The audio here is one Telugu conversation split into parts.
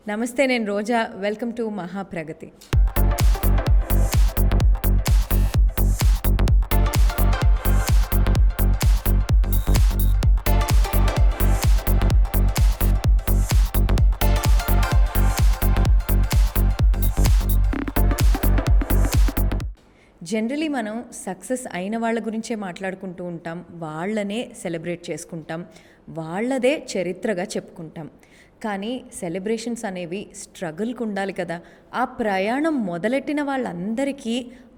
నమస్తే, నేను Roja. Welcome to Mahapragathi. Generally మనం సక్సెస్ అయిన వాళ్ళ గురించే మాట్లాడుకుంటూ ఉంటాం, వాళ్ళనే సెలబ్రేట్ చేసుకుంటాం, వాళ్ళదే చరిత్రగా చెప్పుకుంటాం. కానీ సెలబ్రేషన్స్ అనేవి స్ట్రగుల్కి ఉండాలి కదా. ఆ ప్రయాణం మొదలెట్టిన వాళ్ళందరికీ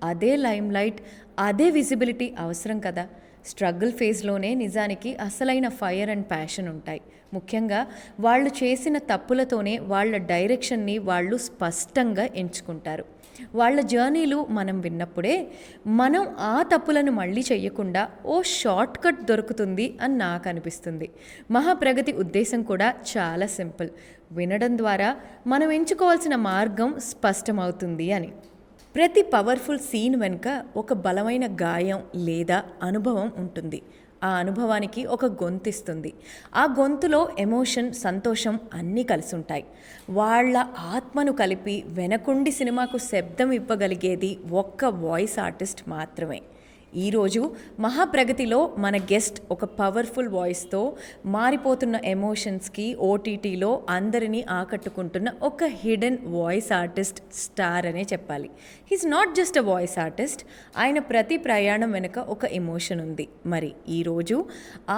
అదే లైమ్ లైట్, అదే విజిబిలిటీ అవసరం కదా. స్ట్రగుల్ ఫేజ్లోనే నిజానికి అసలైన ఫైర్ అండ్ ప్యాషన్ ఉంటాయి. ముఖ్యంగా వాళ్ళు చేసిన తప్పులతోనే వాళ్ళ డైరెక్షన్ని వాళ్ళు స్పష్టంగా ఎంచుకుంటారు. వాళ్ళ జర్నీలు మనం విన్నప్పుడే మనం ఆ తప్పులను మళ్ళీ చెయ్యకుండా ఓ షార్ట్ కట్ దొరుకుతుంది అని నాకు అనిపిస్తుంది. మహాప్రగతి ఉద్దేశం కూడా చాలా సింపుల్. వినడం ద్వారా మనం ఎంచుకోవాల్సిన మార్గం స్పష్టమవుతుంది అని. ప్రతి పవర్ఫుల్ సీన్ వెనుక ఒక బలమైన గాయం లేదా అనుభవం ఉంటుంది. ఆ అనుభవానికి ఒక గొంతిస్తుంది. ఆ గొంతులో ఎమోషన్, సంతోషం అన్నీ కలిసి ఉంటాయి. వాళ్ళ ఆత్మను కలిపి వెనకుండి సినిమాకు శబ్దం ఇవ్వగలిగేది ఒక్క వాయిస్ ఆర్టిస్ట్ మాత్రమే. ఈరోజు మహాప్రగతిలో మన గెస్ట్ ఒక పవర్ఫుల్ వాయిస్తో మారిపోతున్న ఎమోషన్స్కి ఓటీటీలో అందరినీ ఆకట్టుకుంటున్న ఒక హిడెన్ వాయిస్ ఆర్టిస్ట్, స్టార్ అనే చెప్పాలి. He's not just a voice artist, ఆయన ప్రతి ప్రయాణం వెనుక ఒక ఎమోషన్ ఉంది. మరి ఈరోజు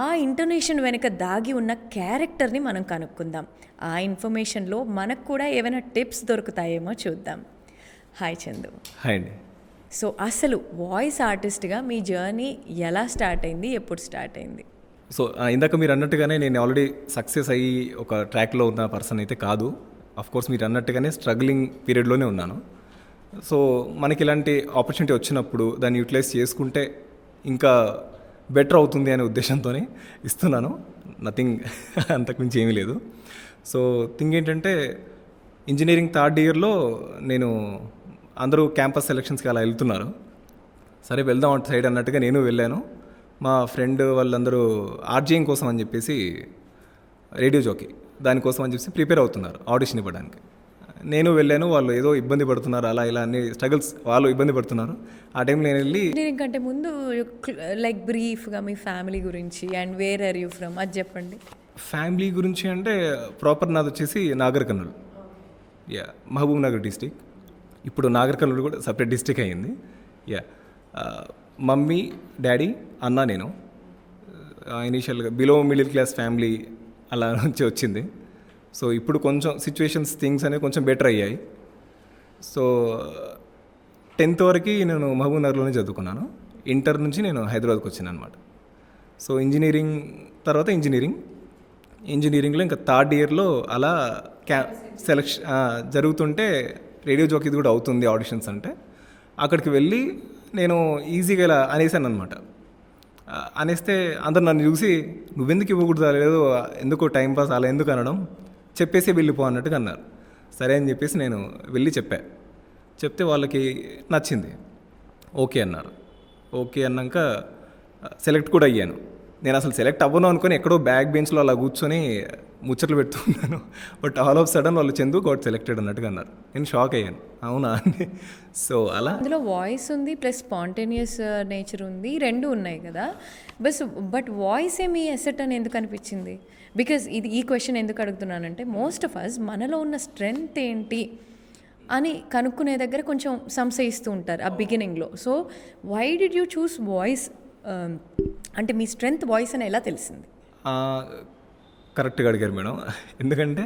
ఆ ఇంటోనేషన్ వెనుక దాగి ఉన్న క్యారెక్టర్ని మనం కనుక్కుందాం. ఆ ఇన్ఫర్మేషన్లో మనకు కూడా ఏమైనా టిప్స్ దొరుకుతాయేమో చూద్దాం. హాయ్ చందు. హాయ్ అండి. సో అసలు వాయిస్ ఆర్టిస్ట్గా మీ జర్నీ ఎలా స్టార్ట్ అయింది, ఎప్పుడు స్టార్ట్ అయింది? సో ఇందాక మీరు అన్నట్టుగానే నేను ఆల్రెడీ సక్సెస్ అయ్యి ఒక ట్రాక్లో ఉన్న పర్సన్ అయితే కాదు. కోర్స్ మీరు అన్నట్టుగానే స్ట్రగ్లింగ్ పీరియడ్లోనే ఉన్నాను. సో మనకి ఇలాంటి ఆపర్చునిటీ వచ్చినప్పుడు దాన్ని యూటిలైజ్ చేసుకుంటే ఇంకా బెటర్ అవుతుంది అనే ఉద్దేశంతోనే ఇస్తున్నాను. నథింగ్ అంతకుమించి ఏమీ లేదు. సో థింగ్ ఏంటంటే, ఇంజనీరింగ్ థర్డ్ ఇయర్లో నేను అందరూ క్యాంపస్ సెలక్షన్స్కి అలా వెళ్తున్నారు. సరే వెళ్దాం అటు సైడ్ అన్నట్టుగా నేను వెళ్ళాను. మా ఫ్రెండ్ వాళ్ళందరూ ఆర్జేయింగ్ కోసం అని చెప్పేసి, రేడియో జాకీ దానికోసం అని చెప్పేసి ప్రిపేర్ అవుతున్నారు ఆడిషన్ ఇవ్వడానికి. నేను వెళ్ళాను. వాళ్ళు ఏదో ఇబ్బంది పడుతున్నారు, అలా ఇలా అన్ని స్ట్రగుల్స్ వాళ్ళు ఇబ్బంది పడుతున్నారు. ఆ టైంలో నేను వెళ్ళి, కంటే ముందు లైక్ బ్రీఫ్గా మీ ఫ్యామిలీ గురించి and where are you from అది చెప్పండి. ఫ్యామిలీ గురించి అంటే ప్రాపర్ నాది వచ్చేసి Nagarkurnool, Mahabubnagar district. ఇప్పుడు నాగర్ కర్నూల్ కూడా సపరేట్ డిస్టిక్ అయ్యింది. మమ్మీ, డాడీ, అన్న, నేను. ఇనీషియల్గా బిలో మిడిల్ క్లాస్ ఫ్యామిలీ అలా నుంచి వచ్చింది. సో ఇప్పుడు కొంచెం సిచ్యువేషన్స్, థింగ్స్ అనేవి కొంచెం బెటర్ అయ్యాయి. సో 10th వరకు నేను మహబూబ్ నగర్లోనే చదువుకున్నాను. ఇంటర్ నుంచి నేను హైదరాబాద్కి వచ్చాను అనమాట. సో ఇంజనీరింగ్ తర్వాత ఇంజనీరింగ్లో ఇంకా థర్డ్ ఇయర్లో అలా సెలక్షన్ జరుగుతుంటే, రేడియో జాకీది కూడా అవుతుంది ఆడిషన్స్ అంటే, అక్కడికి వెళ్ళి నేను ఈజీగా ఇలా అనేసాను అనమాట. అనేస్తే అందరు నన్ను చూసి, నువ్వెందుకు ఇవ్వకూడదు, లేదు ఎందుకు టైంపాస్ అలా ఎందుకు అనడం, చెప్పేసి వెళ్ళిపో అన్నట్టుగా అన్నారు. సరే అని చెప్పేసి నేను వెళ్ళి చెప్తే వాళ్ళకి నచ్చింది, ఓకే అన్నారు. ఓకే అన్నాక సెలెక్ట్ కూడా అయ్యాను. నేను అసలు సెలెక్ట్ అవ్వను అనుకుని ఎక్కడో బ్యాక్ బెంచ్లో అలా కూర్చొని ముచ్చట్లు పెడుతున్నాను. బట్ ఆల్ ఆఫ్ సడన్ వాళ్ళు చందు గోట్ సెలెక్టెడ్ అన్నట్టుగా అన్నారు. నేను షాక్ అయ్యాను, అవునా అని. సో అలా అందులో వాయిస్ ఉంది ప్లస్ స్పాంటేనియస్ నేచర్ ఉంది, రెండు ఉన్నాయి కదా. బట్ వాయిసే మీ అసెట్ అని ఎందుకు అనిపించింది? బికాజ్ ఈ క్వశ్చన్ ఎందుకు అడుగుతున్నానంటే, మోస్ట్ ఆఫ్ అస్ మనలో ఉన్న స్ట్రెంగ్త్ ఏంటి అని కనుక్కునే దగ్గర కొంచెం సంశయిస్తూ ఉంటారు ఆ బిగినింగ్లో. So why did you choose voice? అంటే మీ స్ట్రెంగ్త్ వాయిస్ అని ఎలా తెలిసింది? కరెక్ట్గా అడిగారు మేడం. ఎందుకంటే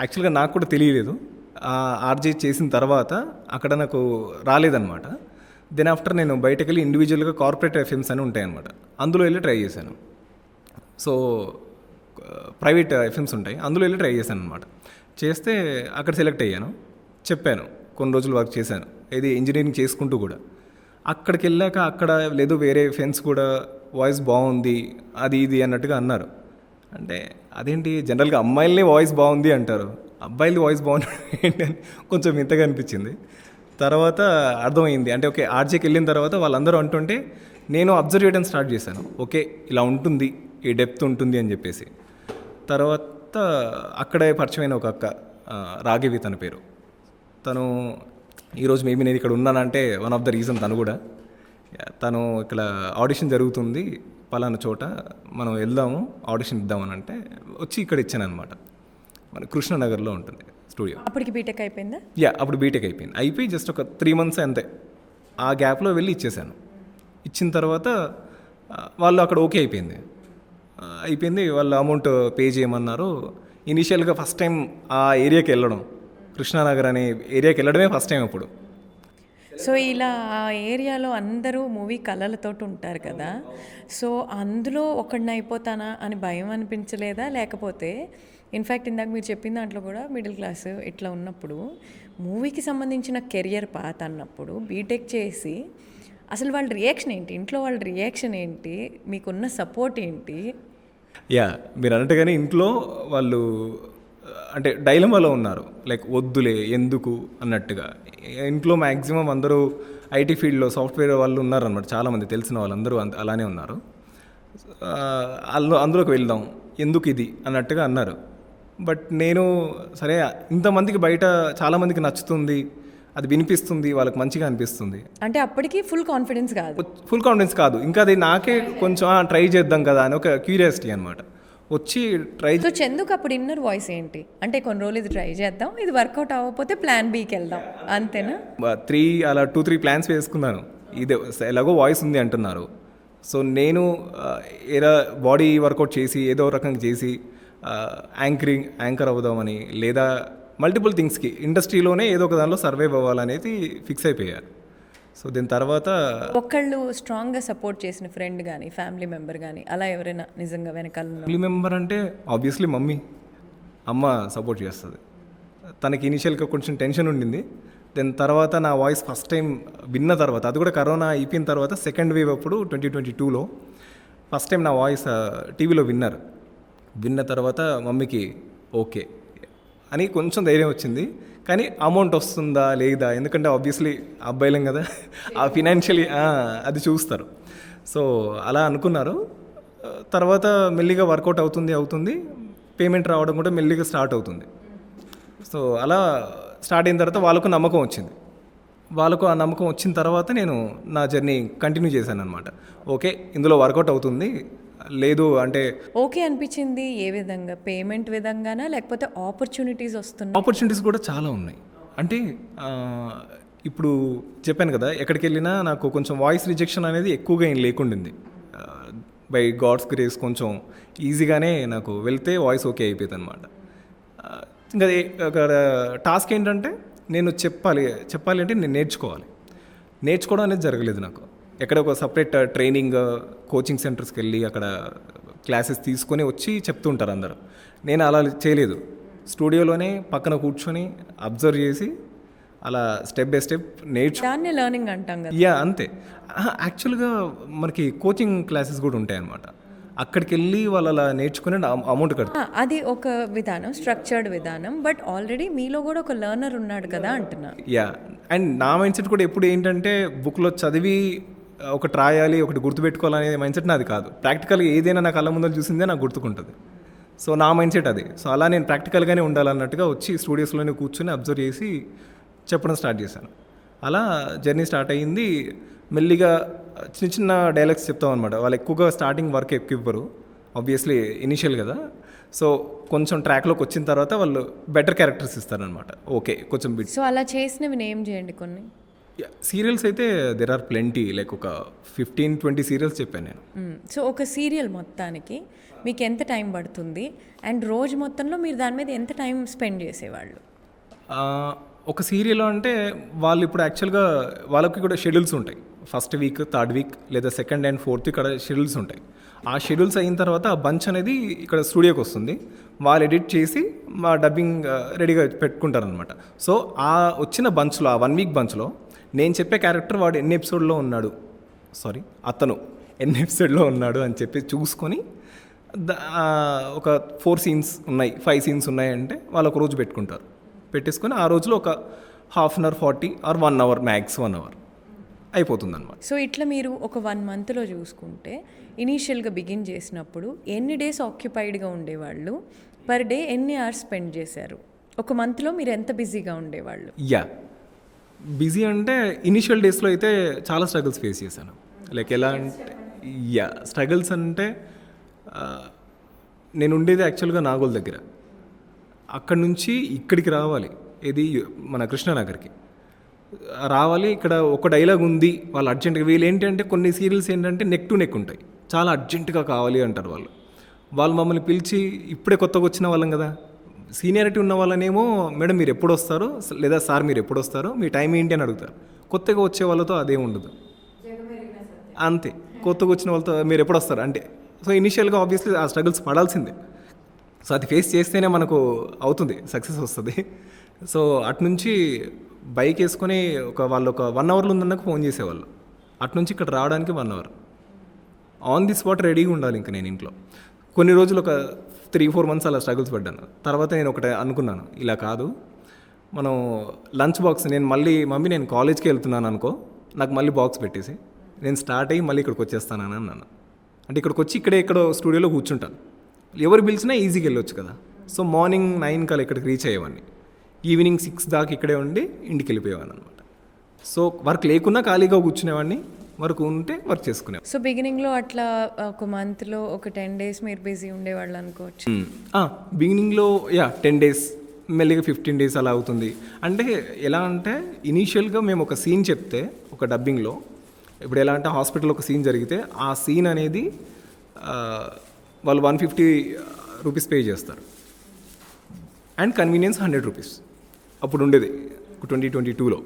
యాక్చువల్గా నాకు కూడా తెలియలేదు. ఆర్జే చేసిన తర్వాత అక్కడ నాకు రాలేదన్నమాట. దెన్ ఆఫ్టర్ నేను బయటకు వెళ్ళి ఇండివిజువల్గా కార్పొరేట్ ఎఫ్ఎమ్స్ అని ఉంటాయన్నమాట, అందులో వెళ్ళి ట్రై చేశాను. సో ప్రైవేట్ ఎఫ్ఎమ్స్ ఉంటాయి, అందులో వెళ్ళి ట్రై చేశాను అనమాట. చేస్తే అక్కడ సెలెక్ట్ అయ్యాను. చెప్పాను, కొన్ని రోజులు వర్క్ చేశాను, ఇది ఇంజనీరింగ్ చేసుకుంటూ కూడా. అక్కడికి వెళ్ళాక అక్కడ లేదు వేరే ఫ్రెండ్స్ కూడా వాయిస్ బాగుంది అది ఇది అన్నట్టుగా అన్నారు. అంటే అదేంటి, జనరల్గా అమ్మాయిలనే వాయిస్ బాగుంది అంటారు, అబ్బాయిలది వాయిస్ బాగుంది ఏంటి అని కొంచెం వింతగా అనిపించింది. తర్వాత అర్థమైంది, అంటే ఓకే ఆర్జేకి వెళ్ళిన తర్వాత వాళ్ళందరూ అంటుంటే నేను అబ్జర్వ్ చేయడం స్టార్ట్ చేశాను. ఓకే ఇలా ఉంటుంది, ఈ డెప్త్ ఉంటుంది అని చెప్పేసి. తర్వాత అక్కడే పరిచయమైన ఒక అక్క, రాఘవి తన పేరు. తను ఈరోజు మేబీ నేను ఇక్కడ ఉన్నానంటే వన్ ఆఫ్ ద రీజన్ తను కూడా. తను ఇక్కడ ఆడిషన్ జరుగుతుంది పలానా చోట, మనం వెళ్దాము ఆడిషన్ ఇద్దామని అంటే వచ్చి ఇక్కడ ఇచ్చాను అనమాట. మన కృష్ణనగర్లో ఉంటుంది స్టూడియో. అప్పటికి బీటెక్ అయిపోయిందా? అప్పుడు బీటెక్ అయిపోయింది. అయిపోయి జస్ట్ ఒక 3 months అంతే. ఆ గ్యాప్లో వెళ్ళి ఇచ్చేసాను. ఇచ్చిన తర్వాత వాళ్ళు అక్కడ ఓకే అయిపోయింది. వాళ్ళు అమౌంట్ పే చేయమన్నారు. ఇనీషియల్గా ఫస్ట్ టైం ఆ ఏరియాకి వెళ్ళడం, కృష్ణానగర్ అనే ఏరియాకి వెళ్ళడమే ఫస్ట్ టైం అప్పుడు. సో ఇలా ఆ ఏరియాలో అందరూ మూవీ కళలతోటి ఉంటారు కదా, సో అందులో ఒకడిని అయిపోతానా అని భయం అనిపించలేదా? లేకపోతే ఇన్ఫ్యాక్ట్ ఇందాక మీరు చెప్పిన దాంట్లో కూడా మిడిల్ క్లాస్ ఇట్లా ఉన్నప్పుడు మూవీకి సంబంధించిన కెరియర్ పాత్ అన్నప్పుడు బీటెక్ చేసి అసలు వాళ్ళ రియాక్షన్ ఏంటి, ఇంట్లో వాళ్ళ రియాక్షన్ ఏంటి, మీకున్న సపోర్ట్ ఏంటి? మీరు అన్నట్టుగానే ఇంట్లో వాళ్ళు అంటే డైలమాలో ఉన్నారు, లైక్ వద్దులే ఎందుకు అన్నట్టుగా. ఇంట్లో మ్యాక్సిమం అందరూ ఐటీ ఫీల్డ్లో సాఫ్ట్వేర్ వాళ్ళు ఉన్నారనమాట, చాలామంది తెలిసిన వాళ్ళందరూ అలానే ఉన్నారు. అందులోకి వెళ్దాం ఎందుకు ఇది అన్నట్టుగా అన్నారు. బట్ నేను సరే ఇంతమందికి బయట చాలామందికి నచ్చుతుంది, అది వినిపిస్తుంది, వాళ్ళకి మంచిగా అనిపిస్తుంది అంటే అప్పటికి ఫుల్ కాన్ఫిడెన్స్ కాదు, ఇంకా అది నాకే కొంచెం ట్రై చేద్దాం కదా అని ఒక క్యూరియాసిటీ అనమాట. వచ్చి ట్రై. సో చందుకు అప్పుడు ఇన్నర్ వాయిస్ ఏంటి అంటే కొన్ని రోజులు ఇది ట్రై చేద్దాం, ఇది వర్కౌట్ అవ్వకపోతే ప్లాన్ బీకి వెళ్దాం అంతేనా? 2-3 ప్లాన్స్ వేసుకున్నాను. ఇది ఎలాగో వాయిస్ ఉంది అంటున్నారు, సో నేను బాడీ వర్కౌట్ చేసి ఏదో రకంగా చేసి యాంకర్ అవుదామని, లేదా మల్టిపుల్ థింగ్స్కి ఇండస్ట్రీలోనే ఏదో ఒక దానిలో సర్వైవ్ అవ్వాలనేది ఫిక్స్ అయిపోయారు. సో దీని తర్వాత ఒకళ్ళు స్ట్రాంగ్గా సపోర్ట్ చేసిన ఫ్రెండ్ కానీ ఫ్యామిలీ మెంబర్ కానీ అలా ఎవరైనా నిజంగా వెనకాల? ఫ్యామిలీ మెంబర్ అంటే ఆబ్వియస్లీ అమ్మ సపోర్ట్ చేస్తుంది. తనకి ఇనిషియల్గా కొంచెం టెన్షన్ ఉండింది. దాని తర్వాత నా వాయిస్ ఫస్ట్ టైం విన్న తర్వాత, అది కూడా కరోనా అయిపోయిన తర్వాత సెకండ్ వేవ్ అప్పుడు 2022లో ఫస్ట్ టైం నా వాయిస్ టీవీలో విన్న తర్వాత మమ్మీకి ఓకే అని కొంచెం ధైర్యం వచ్చింది. కానీ అమౌంట్ వస్తుందా లేదా, ఎందుకంటే ఆబ్వియస్లీ అబ్బాయిలం కదా, ఆ ఫినాన్షియలీ అది చూస్తారు. సో అలా అనుకున్నారు. తర్వాత మెల్లిగా వర్కౌట్ అవుతుంది, పేమెంట్ రావడం కూడా మెల్లిగా స్టార్ట్ అవుతుంది. సో అలా స్టార్ట్ అయిన తర్వాత వాళ్ళకు నమ్మకం వచ్చింది. వాళ్ళకు ఆ నమ్మకం వచ్చిన తర్వాత నేను నా జర్నీ కంటిన్యూ చేశాను అనమాట. ఓకే ఇందులో వర్కౌట్ అవుతుంది, లేదు అంటే ఓకే అనిపించింది. ఏ విధంగా, పేమెంట్ విధంగానా లేకపోతే ఆపర్చునిటీస్ వస్తున్నాయి? ఆపర్చునిటీస్ కూడా చాలా ఉన్నాయి. అంటే ఇప్పుడు చెప్పాను కదా, ఎక్కడికి వెళ్ళినా నాకు కొంచెం వాయిస్ రిజెక్షన్ అనేది ఎక్కువగా ఏం లేకుండింది. బై గాడ్స్ గ్రేస్ కొంచెం ఈజీగానే నాకు వెళ్తే వాయిస్ ఓకే అయిపోయింది అనమాట. ఇంకా అక్కడ టాస్క్ ఏంటంటే నేను చెప్పాలి అంటే నేను నేర్చుకోవడం అనేది జరగలేదు నాకు. ఎక్కడ ఒక సపరేట్ ట్రైనింగ్ కోచింగ్ సెంటర్స్కి వెళ్ళి అక్కడ క్లాసెస్ తీసుకొని వచ్చి చెప్తుంటారు అందరూ. నేను అలా చేయలేదు. స్టూడియోలోనే పక్కన కూర్చొని అబ్జర్వ్ చేసి అలా స్టెప్ బై స్టెప్ దాన్ని లెర్నింగ్ అంటాం కదా. అంతే. యాక్చువల్గా మనకి కోచింగ్ క్లాసెస్ కూడా ఉంటాయి అన్నమాట. అక్కడికి వెళ్ళి వాళ్ళు అలా నేర్చుకుని అమౌంట్ కడతారు. అది ఒక విధానం, స్ట్రక్చర్డ్ విధానం. బట్ ఆల్రెడీ మీలో కూడా ఒక లెర్నర్ ఉన్నాడు కదా అంటున్నా. అండ్ నా మైండ్ సెట్ కూడా ఎప్పుడు ఏంటంటే బుక్లో చదివి ఒకటి రాయాలి, ఒకటి గుర్తుపెట్టుకోవాలనే మైండ్ సెట్ నాది కాదు. ప్రాక్టికల్గా ఏదైనా నా కళ్ళ ముందర చూసిందే నాకు గుర్తుకుంటుంది. సో నా మైండ్ సెట్ అది. సో అలా నేను ప్రాక్టికల్గానే ఉండాలన్నట్టుగా వచ్చి స్టూడియోస్లోనే కూర్చొని అబ్జర్వ్ చేసి చెప్పడం స్టార్ట్ చేశాను. అలా జర్నీ స్టార్ట్ అయ్యింది. మెల్లిగా చిన్న డైలాగ్స్ చెప్తాం అనమాట. వాళ్ళు ఎక్కువగా స్టార్టింగ్ వర్క్ ఎక్కువ ఇవ్వరు, ఆబ్వియస్లీ ఇనిషియల్ కదా. సో కొంచెం ట్రాక్లోకి వచ్చిన తర్వాత వాళ్ళు బెటర్ క్యారెక్టర్స్ ఇస్తారనమాట. ఓకే కొంచెం బిట్. సో అలా చేసినవి నేమ్ చేయండి కొన్ని. సీరియల్స్ అయితే దెర్ ఆర్ ప్లెంటీ, లైక్ ఒక 15-20 సీరియల్స్ చెప్పాను నేను. సో ఒక సీరియల్ మొత్తానికి మీకు ఎంత టైం పడుతుంది అండ్ రోజు మొత్తంలో మీరు దాని మీద ఎంత టైం స్పెండ్ చేసేవాళ్ళు? ఒక సీరియల్ అంటే వాళ్ళు ఇప్పుడు యాక్చువల్గా వాళ్ళకి కూడా షెడ్యూల్స్ ఉంటాయి. ఫస్ట్ వీక్, థర్డ్ వీక్ లేదా సెకండ్ అండ్ ఫోర్త్ ఇక్కడ షెడ్యూల్స్ ఉంటాయి. ఆ షెడ్యూల్స్ అయిన తర్వాత ఆ బంచ్ అనేది ఇక్కడ స్టూడియోకి వస్తుంది. వాళ్ళు ఎడిట్ చేసి మా డబ్బింగ్ రెడీగా పెట్టుకుంటారనమాట. సో ఆ వచ్చిన బంచ్లో, ఆ 1 వీక్ బంచ్లో నేను చెప్పే క్యారెక్టర్ వాడు అతను ఎన్ని ఎపిసోడ్లో ఉన్నాడు అని చెప్పి చూసుకొని ఒక 4 సీన్స్ ఉన్నాయి, 5 సీన్స్ ఉన్నాయి అంటే వాళ్ళు ఒక రోజు పెట్టేసుకొని ఆ రోజులో ఒక ½ hour 40 or 1 hour max 1 hour అయిపోతుంది అనమాట. సో ఇట్లా మీరు ఒక 1 monthలో చూసుకుంటే ఇనీషియల్గా బిగిన్ చేసినప్పుడు ఎన్ని డేస్ ఆక్యుపైడ్గా ఉండేవాళ్ళు, పర్ డే ఎన్ని అవర్స్ స్పెండ్ చేశారు? ఒక మంత్లో మీరు ఎంత బిజీగా ఉండేవాళ్ళు? యా, బిజీ అంటే ఇనిషియల్ డేస్లో అయితే చాలా స్ట్రగుల్స్ ఫేస్ చేశాను. లైక్ ఎలా అంటే, యా, స్ట్రగుల్స్ అంటే నేను ఉండేది యాక్చువల్గా నాగోల్ దగ్గర. అక్కడ నుంచి ఇక్కడికి రావాలి, ఇది మన కృష్ణానగర్కి రావాలి. ఇక్కడ ఒక డైలాగ్ ఉంది, వాళ్ళు అర్జెంటుగా, వీళ్ళు ఏంటంటే కొన్ని సీరియల్స్ ఏంటంటే నెక్ టు నెక్ ఉంటాయి, చాలా అర్జెంటుగా కావాలి అంటారు వాళ్ళు మమ్మల్ని పిలిచి, ఇప్పుడే కొత్తగా వచ్చిన వాళ్ళం కదా, సీనియారిటీ ఉన్న వాళ్ళనేమో మేడం మీరు ఎప్పుడు వస్తారు, లేదా సార్ మీరు ఎప్పుడు వస్తారు, మీ టైం ఏంటి అని అడుగుతారు. కొత్తగా వచ్చే వాళ్ళతో అదేం ఉండదు, అంతే. కొత్తగా వచ్చిన వాళ్ళతో మీరు ఎప్పుడు వస్తారు అంటే, సో ఇనిషియల్గా ఆబ్వియస్లీ ఆ స్ట్రగుల్స్ పడాల్సిందే. సో అది ఫేస్ చేస్తేనే మనకు అవుతుంది, సక్సెస్ వస్తుంది. సో అటునుంచి బైక్ వేసుకొని వాళ్ళు ఒక 1 అవర్లో ఉందన్నాక ఫోన్ చేసేవాళ్ళు. అటునుంచి ఇక్కడ రావడానికి 1 అవర్ ఆన్ ది స్పాట్ రెడీగా ఉండాలి. ఇంకా నేను ఇంట్లో కొన్ని రోజులు ఒక 3-4 మంత్స్ అలా స్ట్రగుల్స్ పడ్డాను. తర్వాత నేను ఒకటి అనుకున్నాను, ఇలా కాదు, మనం లంచ్ బాక్స్, నేను మళ్ళీ మమ్మీ నేను కాలేజ్కి వెళ్తున్నాను అనుకో, నాకు మళ్ళీ బాక్స్ పెట్టేసి నేను స్టార్ట్ అయ్యి మళ్ళీ ఇక్కడికి వచ్చేస్తానని అన్నాను. అంటే ఇక్కడికి వచ్చి ఎక్కడో స్టూడియోలో కూర్చుంటాను, ఎవరు పిలిచినా ఈజీగా వెళ్ళొచ్చు కదా. సో మార్నింగ్ 9 కల్లా ఇక్కడికి రీచ్ అయ్యేవాడిని, ఈవినింగ్ 6 దాకా ఇక్కడే ఉండి ఇంటికి వెళ్ళిపోయేవాడిని అనమాట. సో వర్క్ లేకున్నా ఖాళీగా కూర్చునేవాడిని, వర్క్ ఉంటే వర్క్ చేసుకునేవాడిని. సో బిగినింగ్లో అట్లా ఒక మంత్లో ఒక 10 days మీరు బిజీ ఉండేవాళ్ళు అనుకోవచ్చు. బిగినింగ్లో 10 days, మెల్లిగా 15 days అలా అవుతుంది. అంటే ఎలా అంటే ఇనీషియల్గా మేము ఒక సీన్ చెప్తే, ఒక డబ్బింగ్లో ఇప్పుడు ఎలా అంటే హాస్పిటల్లో ఒక సీన్ జరిగితే ఆ సీన్ అనేది వాళ్ళు 150 రూపీస్ పే చేస్తారు, అండ్ కన్వీనియన్స్ 100 రూపీస్ అప్పుడు ఉండేది 2022లో.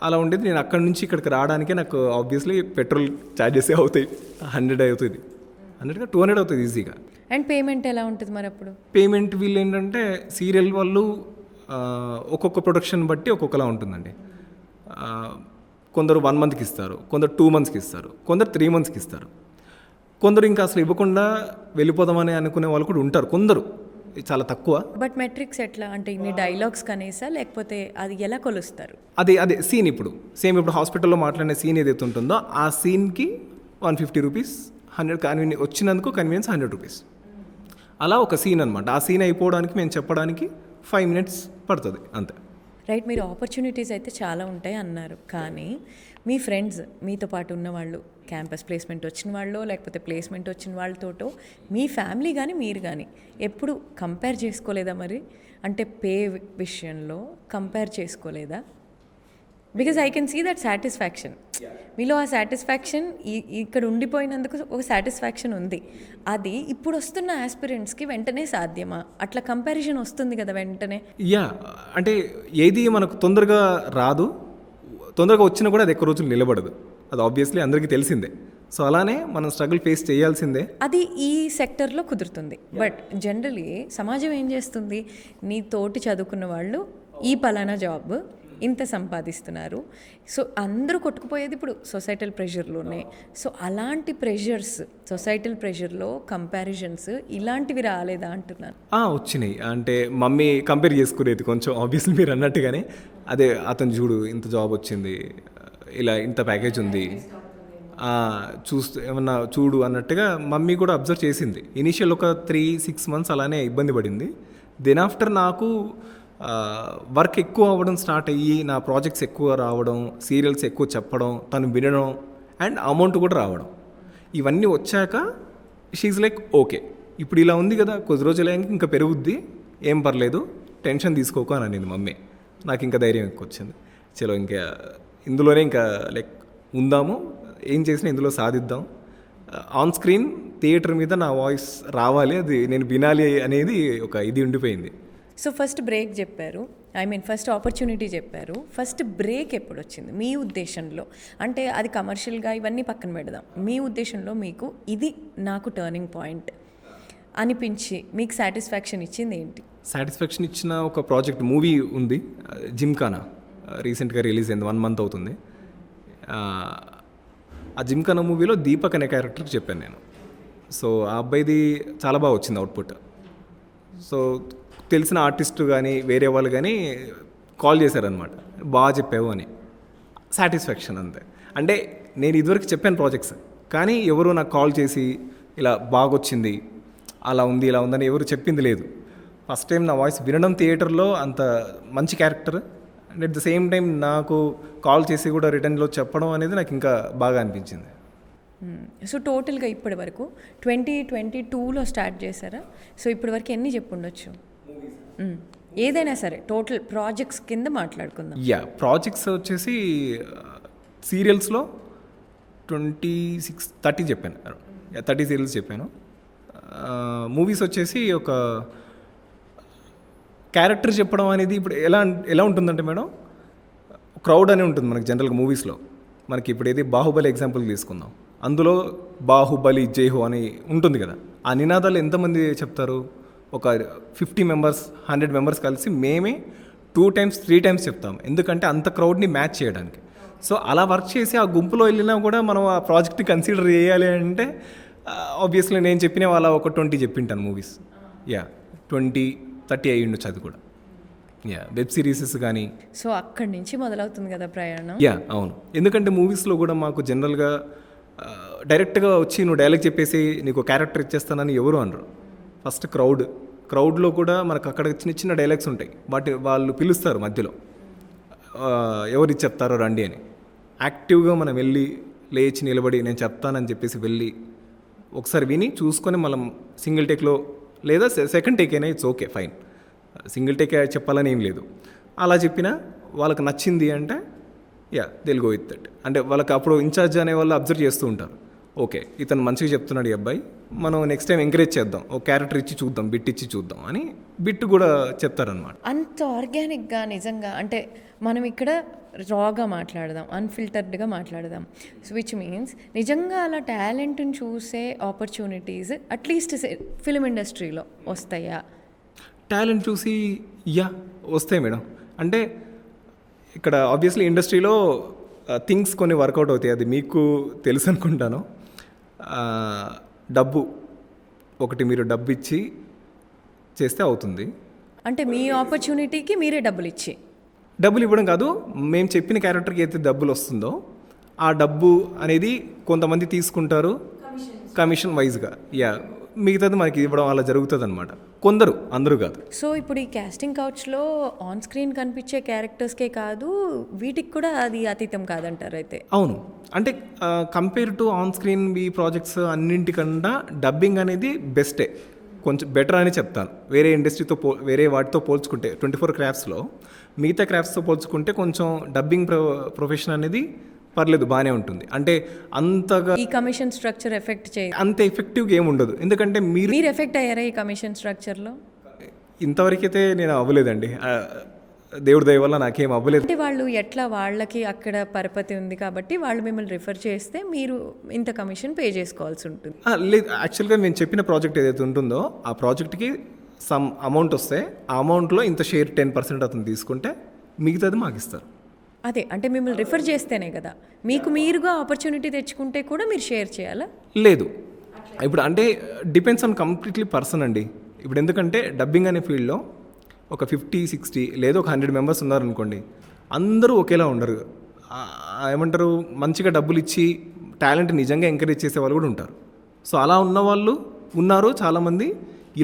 అలా ఉండేది. నేను అక్కడి నుంచి ఇక్కడికి రావడానికే నాకు ఆబ్వియస్లీ పెట్రోల్ ఛార్జెస్ అవుతాయి, 100 అవుతుంది, 100 200 అవుతుంది ఈజీగా. అండ్ పేమెంట్ ఎలా ఉంటుంది మరి అప్పుడు? పేమెంట్ వీళ్ళు ఏంటంటే సీరియల్ వాళ్ళు ఒక్కొక్క ప్రొడక్షన్ బట్టి ఒక్కొక్కలా ఉంటుందండి. కొందరు 1 monthకి ఇస్తారు, కొందరు 2 monthsకి ఇస్తారు, కొందరు 3 monthsకి ఇస్తారు, కొందరు ఇంకా అసలు ఇవ్వకుండా వెళ్ళిపోదామని అనుకునే వాళ్ళు కూడా ఉంటారు, కొందరు చాలా తక్కువ. బట్ మెట్రిక్స్ ఎట్లా అంటే ఇన్ని డైలాగ్స్ కనేసా, లేకపోతే అది ఎలా కొలుస్తారు? అదే సీన్ ఇప్పుడు సేమ్ ఇప్పుడు హాస్పిటల్లో మాట్లాడిన సీన్ ఏదైతే ఉంటుందో ఆ సీన్కి 150 రూపీస్, 100 వచ్చినందుకు కన్వీనియన్స్ 100 రూపీస్, అలా ఒక సీన్ అనమాట. ఆ సీన్ అయిపోవడానికి మేము చెప్పడానికి 5 minutes పడుతుంది అంతే. రైట్, మీరు ఆపర్చునిటీస్ అయితే చాలా ఉంటాయి అన్నారు, కానీ మీ ఫ్రెండ్స్, మీతో పాటు ఉన్నవాళ్ళు, క్యాంపస్ ప్లేస్మెంట్ వచ్చిన వాళ్ళు లేకపోతే ప్లేస్మెంట్ వచ్చిన వాళ్ళతోటో, మీ ఫ్యామిలీ కానీ మీరు కానీ ఎప్పుడు కంపేర్ చేసుకోలేదా మరి? అంటే పే విషయంలో కంపేర్ చేసుకోలేదా? Because I can see that satisfaction మీలో. ఆ సాటిస్ఫాక్షన్ ఇక్కడ ఉండిపోయినందుకు ఒక సాటిస్ఫాక్షన్ ఉంది. అది ఇప్పుడు వస్తున్న ఆస్పిరెంట్స్కి వెంటనే సాధ్యమా? అట్లా కంపారిజన్ వస్తుంది కదా వెంటనే. అంటే ఏది మనకు తొందరగా రాదు, తొందరగా వచ్చినా కూడా అది ఎక్కువ రోజులు నిలబడదు, అది ఆబ్వియస్లీ అందరికీ తెలిసిందే. సో అలానే మనం స్ట్రగుల్ ఫేస్ చేయాల్సిందే. అది ఈ సెక్టర్లో కుదురుతుంది. బట్ జనరలీ సమాజం ఏం చేస్తుంది, నీ తోటి చదువుకున్న వాళ్ళు ఈ పలానా జాబ్ ఇంత సంపాదిస్తున్నారు, సో అందరూ కొట్టుకుపోయేది ఇప్పుడు సొసైటల్ ప్రెషర్లోనే. సో అలాంటి ప్రెషర్స్, సొసైటల్ ప్రెషర్లో కంపారిజన్స్ ఇలాంటివి రాలేదా అంటున్నాను. వచ్చినాయి. అంటే మమ్మీ కంపేర్ చేసుకునేది కొంచెం, ఆబ్వియస్లీ మీరు అన్నట్టుగానే, అదే అతను చూడు ఇంత జాబ్ వచ్చింది, ఇలా ఇంత ప్యాకేజ్ ఉంది, చూస్తూ ఏమన్నా చూడు అన్నట్టుగా మమ్మీ కూడా అబ్జర్వ్ చేసింది. ఇనీషియల్ ఒక 3-6 months అలానే ఇబ్బంది పడింది. దెన్ ఆఫ్టర్ నాకు వర్క్ ఎక్కువ అవ్వడం స్టార్ట్ అయ్యి, నా ప్రాజెక్ట్స్ ఎక్కువ రావడం, సీరియల్స్ ఎక్కువ చెప్పడం, తను వినడం, అండ్ అమౌంట్ కూడా రావడం, ఇవన్నీ వచ్చాక షీఈ్ లైక్ ఓకే, ఇప్పుడు ఇలా ఉంది కదా, కొద్ది రోజులు ఇంకా పెరుగుద్ది, ఏం పర్లేదు, టెన్షన్ తీసుకోకు అని అనేది మమ్మీ. నాకు ఇంకా ధైర్యం ఎక్కువ వచ్చింది. చలో ఇంకా ఇందులోనే ఇంకా లైక్ ఉందాము, ఏం చేసినా ఇందులో సాధిద్దాం, ఆన్ స్క్రీన్ థియేటర్ మీద నా వాయిస్ రావాలి, అది నేను వినాలి అనేది ఒక ఇది ఉండిపోయింది. సో ఫస్ట్ బ్రేక్ చెప్పారు, ఫస్ట్ ఆపర్చునిటీ చెప్పారు. ఫస్ట్ బ్రేక్ ఎప్పుడు వచ్చింది మీ ఉద్దేశంలో? అంటే అది కమర్షియల్గా ఇవన్నీ పక్కన పెడదాం, మీ ఉద్దేశంలో మీకు ఇది నాకు టర్నింగ్ పాయింట్ అనిపించి మీకు సాటిస్ఫాక్షన్ ఇచ్చింది ఏంటి? సాటిస్ఫాక్షన్ ఇచ్చిన ఒక ప్రాజెక్ట్ మూవీ ఉంది, జిమ్ఖానా, రీసెంట్గా రిలీజ్ అయింది, 1 month అవుతుంది. ఆ జిమ్ఖానా మూవీలో దీపక్ అనే క్యారెక్టర్కి చెప్పాను నేను. సో ఆ అబ్బాయిది చాలా బాగా వచ్చింది అవుట్పుట్. సో తెలిసిన ఆర్టిస్ట్ కానీ వేరే వాళ్ళు కానీ కాల్ చేశారనమాట, బాగా చెప్పావు అని. సాటిస్ఫాక్షన్ అంతే. అంటే నేను ఇదివరకు చెప్పాను ప్రాజెక్ట్స్, కానీ ఎవరు నాకు కాల్ చేసి ఇలా బాగొచ్చింది, అలా ఉంది ఇలా ఉందని ఎవరు చెప్పింది లేదు. ఫస్ట్ టైం నా వాయిస్ వినడం థియేటర్లో అంత మంచి character and at the same time నాకు కాల్ చేసి కూడా రిటర్న్లో చెప్పడం అనేది నాకు ఇంకా బాగా అనిపించింది. సో టోటల్గా ఇప్పటి వరకు 2022లో స్టార్ట్ చేశారా? సో ఇప్పటి వరకు ఎన్ని చెప్పుండొచ్చు? ఏదైనా సరే టోటల్ ప్రాజెక్ట్స్ కింద మాట్లాడుకుందాం. ప్రాజెక్ట్స్ వచ్చేసి సీరియల్స్లో 30 చెప్పాను, 30 సీరియల్స్ చెప్పాను. మూవీస్ వచ్చేసి ఒక క్యారెక్టర్ చెప్పడం అనేది ఇప్పుడు ఎలా ఉంటుందంటే మేడం, క్రౌడ్ అని ఉంటుంది మనకి జనరల్గా మూవీస్లో. మనకి ఇప్పుడు ఏది బాహుబలి ఎగ్జాంపుల్ తీసుకుందాం, అందులో బాహుబలి జైహో అని ఉంటుంది కదా, ఆ నినాదాలు ఎంతమంది చెప్తారు? ఒక 50 మెంబర్స్ 100 మెంబర్స్ కలిసి మేమే 2 times 3 times చెప్తాం, ఎందుకంటే అంత క్రౌడ్ని మ్యాచ్ చేయడానికి. సో అలా వర్క్ చేసి ఆ గుంపులో వెళ్ళినా కూడా మనం ఆ ప్రాజెక్ట్ని కన్సిడర్ చేయాలి అంటే ఆబ్వియస్లీ నేను చెప్పిన వాళ్ళ ఒక 20 చెప్పింటాను మూవీస్. 20-30 అయ్యి ఉండొచ్చు అది కూడా. వెబ్ సిరీసెస్ కానీ. సో అక్కడి నుంచి మొదలవుతుంది కదా ప్రయాణం. అవును, ఎందుకంటే మూవీస్లో కూడా మాకు జనరల్గా డైరెక్ట్గా వచ్చి నువ్వు డైలాగ్ చెప్పేసి నీకు క్యారెక్టర్ ఇచ్చేస్తానని ఎవరు అనరు. ఫస్ట్ క్రౌడ్లో కూడా మనకు అక్కడ చిన్న డైలాగ్స్ ఉంటాయి, వాళ్ళు పిలుస్తారు మధ్యలో, ఎవరు చెప్తారో రండి అని. యాక్టివ్గా మనం వెళ్ళి లేచి నిలబడి నేను చెప్తానని చెప్పేసి వెళ్ళి ఒకసారి విని చూసుకొని మనం సింగిల్ టేక్లో లేదా సెకండ్ టేక్ అయినా it's okay fine, single take చెప్పాలని ఏం లేదు. అలా చెప్పినా వాళ్ళకి నచ్చింది అంటే దిల్ గో విత్ దట్. అంటే వాళ్ళకి అప్పుడు ఇన్ఛార్జ్ అనే వాళ్ళు అబ్జర్వ్ చేస్తూ ఉంటారు, ఓకే ఇతను మంచిగా చెప్తున్నాడు ఈ అబ్బాయి, మనం నెక్స్ట్ టైం ఎంకరేజ్ చేద్దాం, ఒక క్యారెక్టర్ ఇచ్చి చూద్దాం, బిట్ ఇచ్చి చూద్దాం అని బిట్ కూడా చెప్తారనమాట. అంత ఆర్గానిక్గా నిజంగా అంటే మనం ఇక్కడ రాగా మాట్లాడదాం, అన్ఫిల్టర్డ్గా మాట్లాడదాం. సో విచ్ మీన్స్ నిజంగా అలా టాలెంట్ని చూసే ఆపర్చునిటీస్ అట్లీస్ట్ ఫిలిం ఇండస్ట్రీలో వస్తాయా? టాలెంట్ చూసి వస్తాయి మేడం. అంటే ఇక్కడ ఆబ్వియస్లీ ఇండస్ట్రీలో థింగ్స్ కొన్ని వర్కౌట్ అవుతాయి, అది మీకు తెలుసు అనుకుంటాను. మీరు డబ్బు ఇచ్చి చేస్తే అవుతుంది. అంటే మీ ఆపర్చునిటీకి మీరే డబ్బులు ఇవ్వడం కాదు, మేము చెప్పిన క్యారెక్టర్కి అయితే డబ్బులు వస్తుందో ఆ డబ్బు అనేది కొంతమంది తీసుకుంటారు కమిషన్ వైజ్గా. మిగతాది మనకి ఇవ్వడం అలా జరుగుతుంది అనమాట. కొందరు, అందరూ కాదు. సో ఇప్పుడు ఈ కాస్టింగ్ కౌచ్లో ఆన్ స్క్రీన్ కనిపించే క్యారెక్టర్స్కే కాదు, వీటికి కూడా అది అతీతం కాదంటారు అయితే? అవును, అంటే కంపేర్ టు ఆన్ స్క్రీన్ ఈ ప్రాజెక్ట్స్ అన్నింటికన్నా డబ్బింగ్ అనేది బెస్టే, కొంచెం బెటర్ అని చెప్తాను. వేరే ఇండస్ట్రీతో వేరే వాటితో పోల్చుకుంటే 24 క్రాఫ్ట్స్లో మిగతా క్రాఫ్ట్స్తో పోల్చుకుంటే కొంచెం డబ్బింగ్ ప్రొఫెషన్ అనేది పర్లేదు, బాగానే ఉంటుంది. అంటే అంతగా ఈ కమిషన్ స్ట్రక్చర్ ఎఫెక్ట్ అంత ఎఫెక్టివ్గా ఏమి ఉండదు, ఎందుకంటే మీరు ఎఫెక్ట్ అయ్యారా ఈ కమిషన్ స్ట్రక్చర్లో? ఇంతవరకైతే నేను అవ్వలేదండి, దేవుడి దయ వల్ల నాకేం అవ్వలేదు. అంటే వాళ్ళు ఎట్లా, వాళ్ళకి అక్కడ పరపతి ఉంది కాబట్టి వాళ్ళు మిమ్మల్ని రిఫర్ చేస్తే మీరు ఇంత కమిషన్ పే చేసుకోవాల్సి ఉంటుంది? లేదు, యాక్చువల్గా నేను చెప్పిన ప్రాజెక్ట్ ఏదైతే ఉంటుందో ఆ ప్రాజెక్ట్కి సమ్ అమౌంట్ వస్తే ఆ అమౌంట్లో ఇంత షేర్ 10% అతను తీసుకుంటే మిగతాది మాకు ఇస్తారు. అదే అంటే మిమ్మల్ని రిఫర్ చేస్తేనే కదా, మీకు మీరుగా ఆపర్చునిటీ తెచ్చుకుంటే కూడా మీరు షేర్ చేయాలా? లేదు, ఇప్పుడు అంటే డిపెండ్స్ ఆన్ కంప్లీట్లీ పర్సన్ అండి. ఇప్పుడు ఎందుకంటే డబ్బింగ్ అనే ఫీల్డ్లో ఒక 50-60 లేదా ఒక 100 మెంబర్స్ ఉన్నారనుకోండి, అందరూ ఒకేలా ఉండరు. ఏమంటారు, మంచిగా డబ్బులు ఇచ్చి టాలెంట్ నిజంగా ఎంకరేజ్ చేసే వాళ్ళు కూడా ఉంటారు. సో అలా ఉన్నవాళ్ళు ఉన్నారు చాలామంది,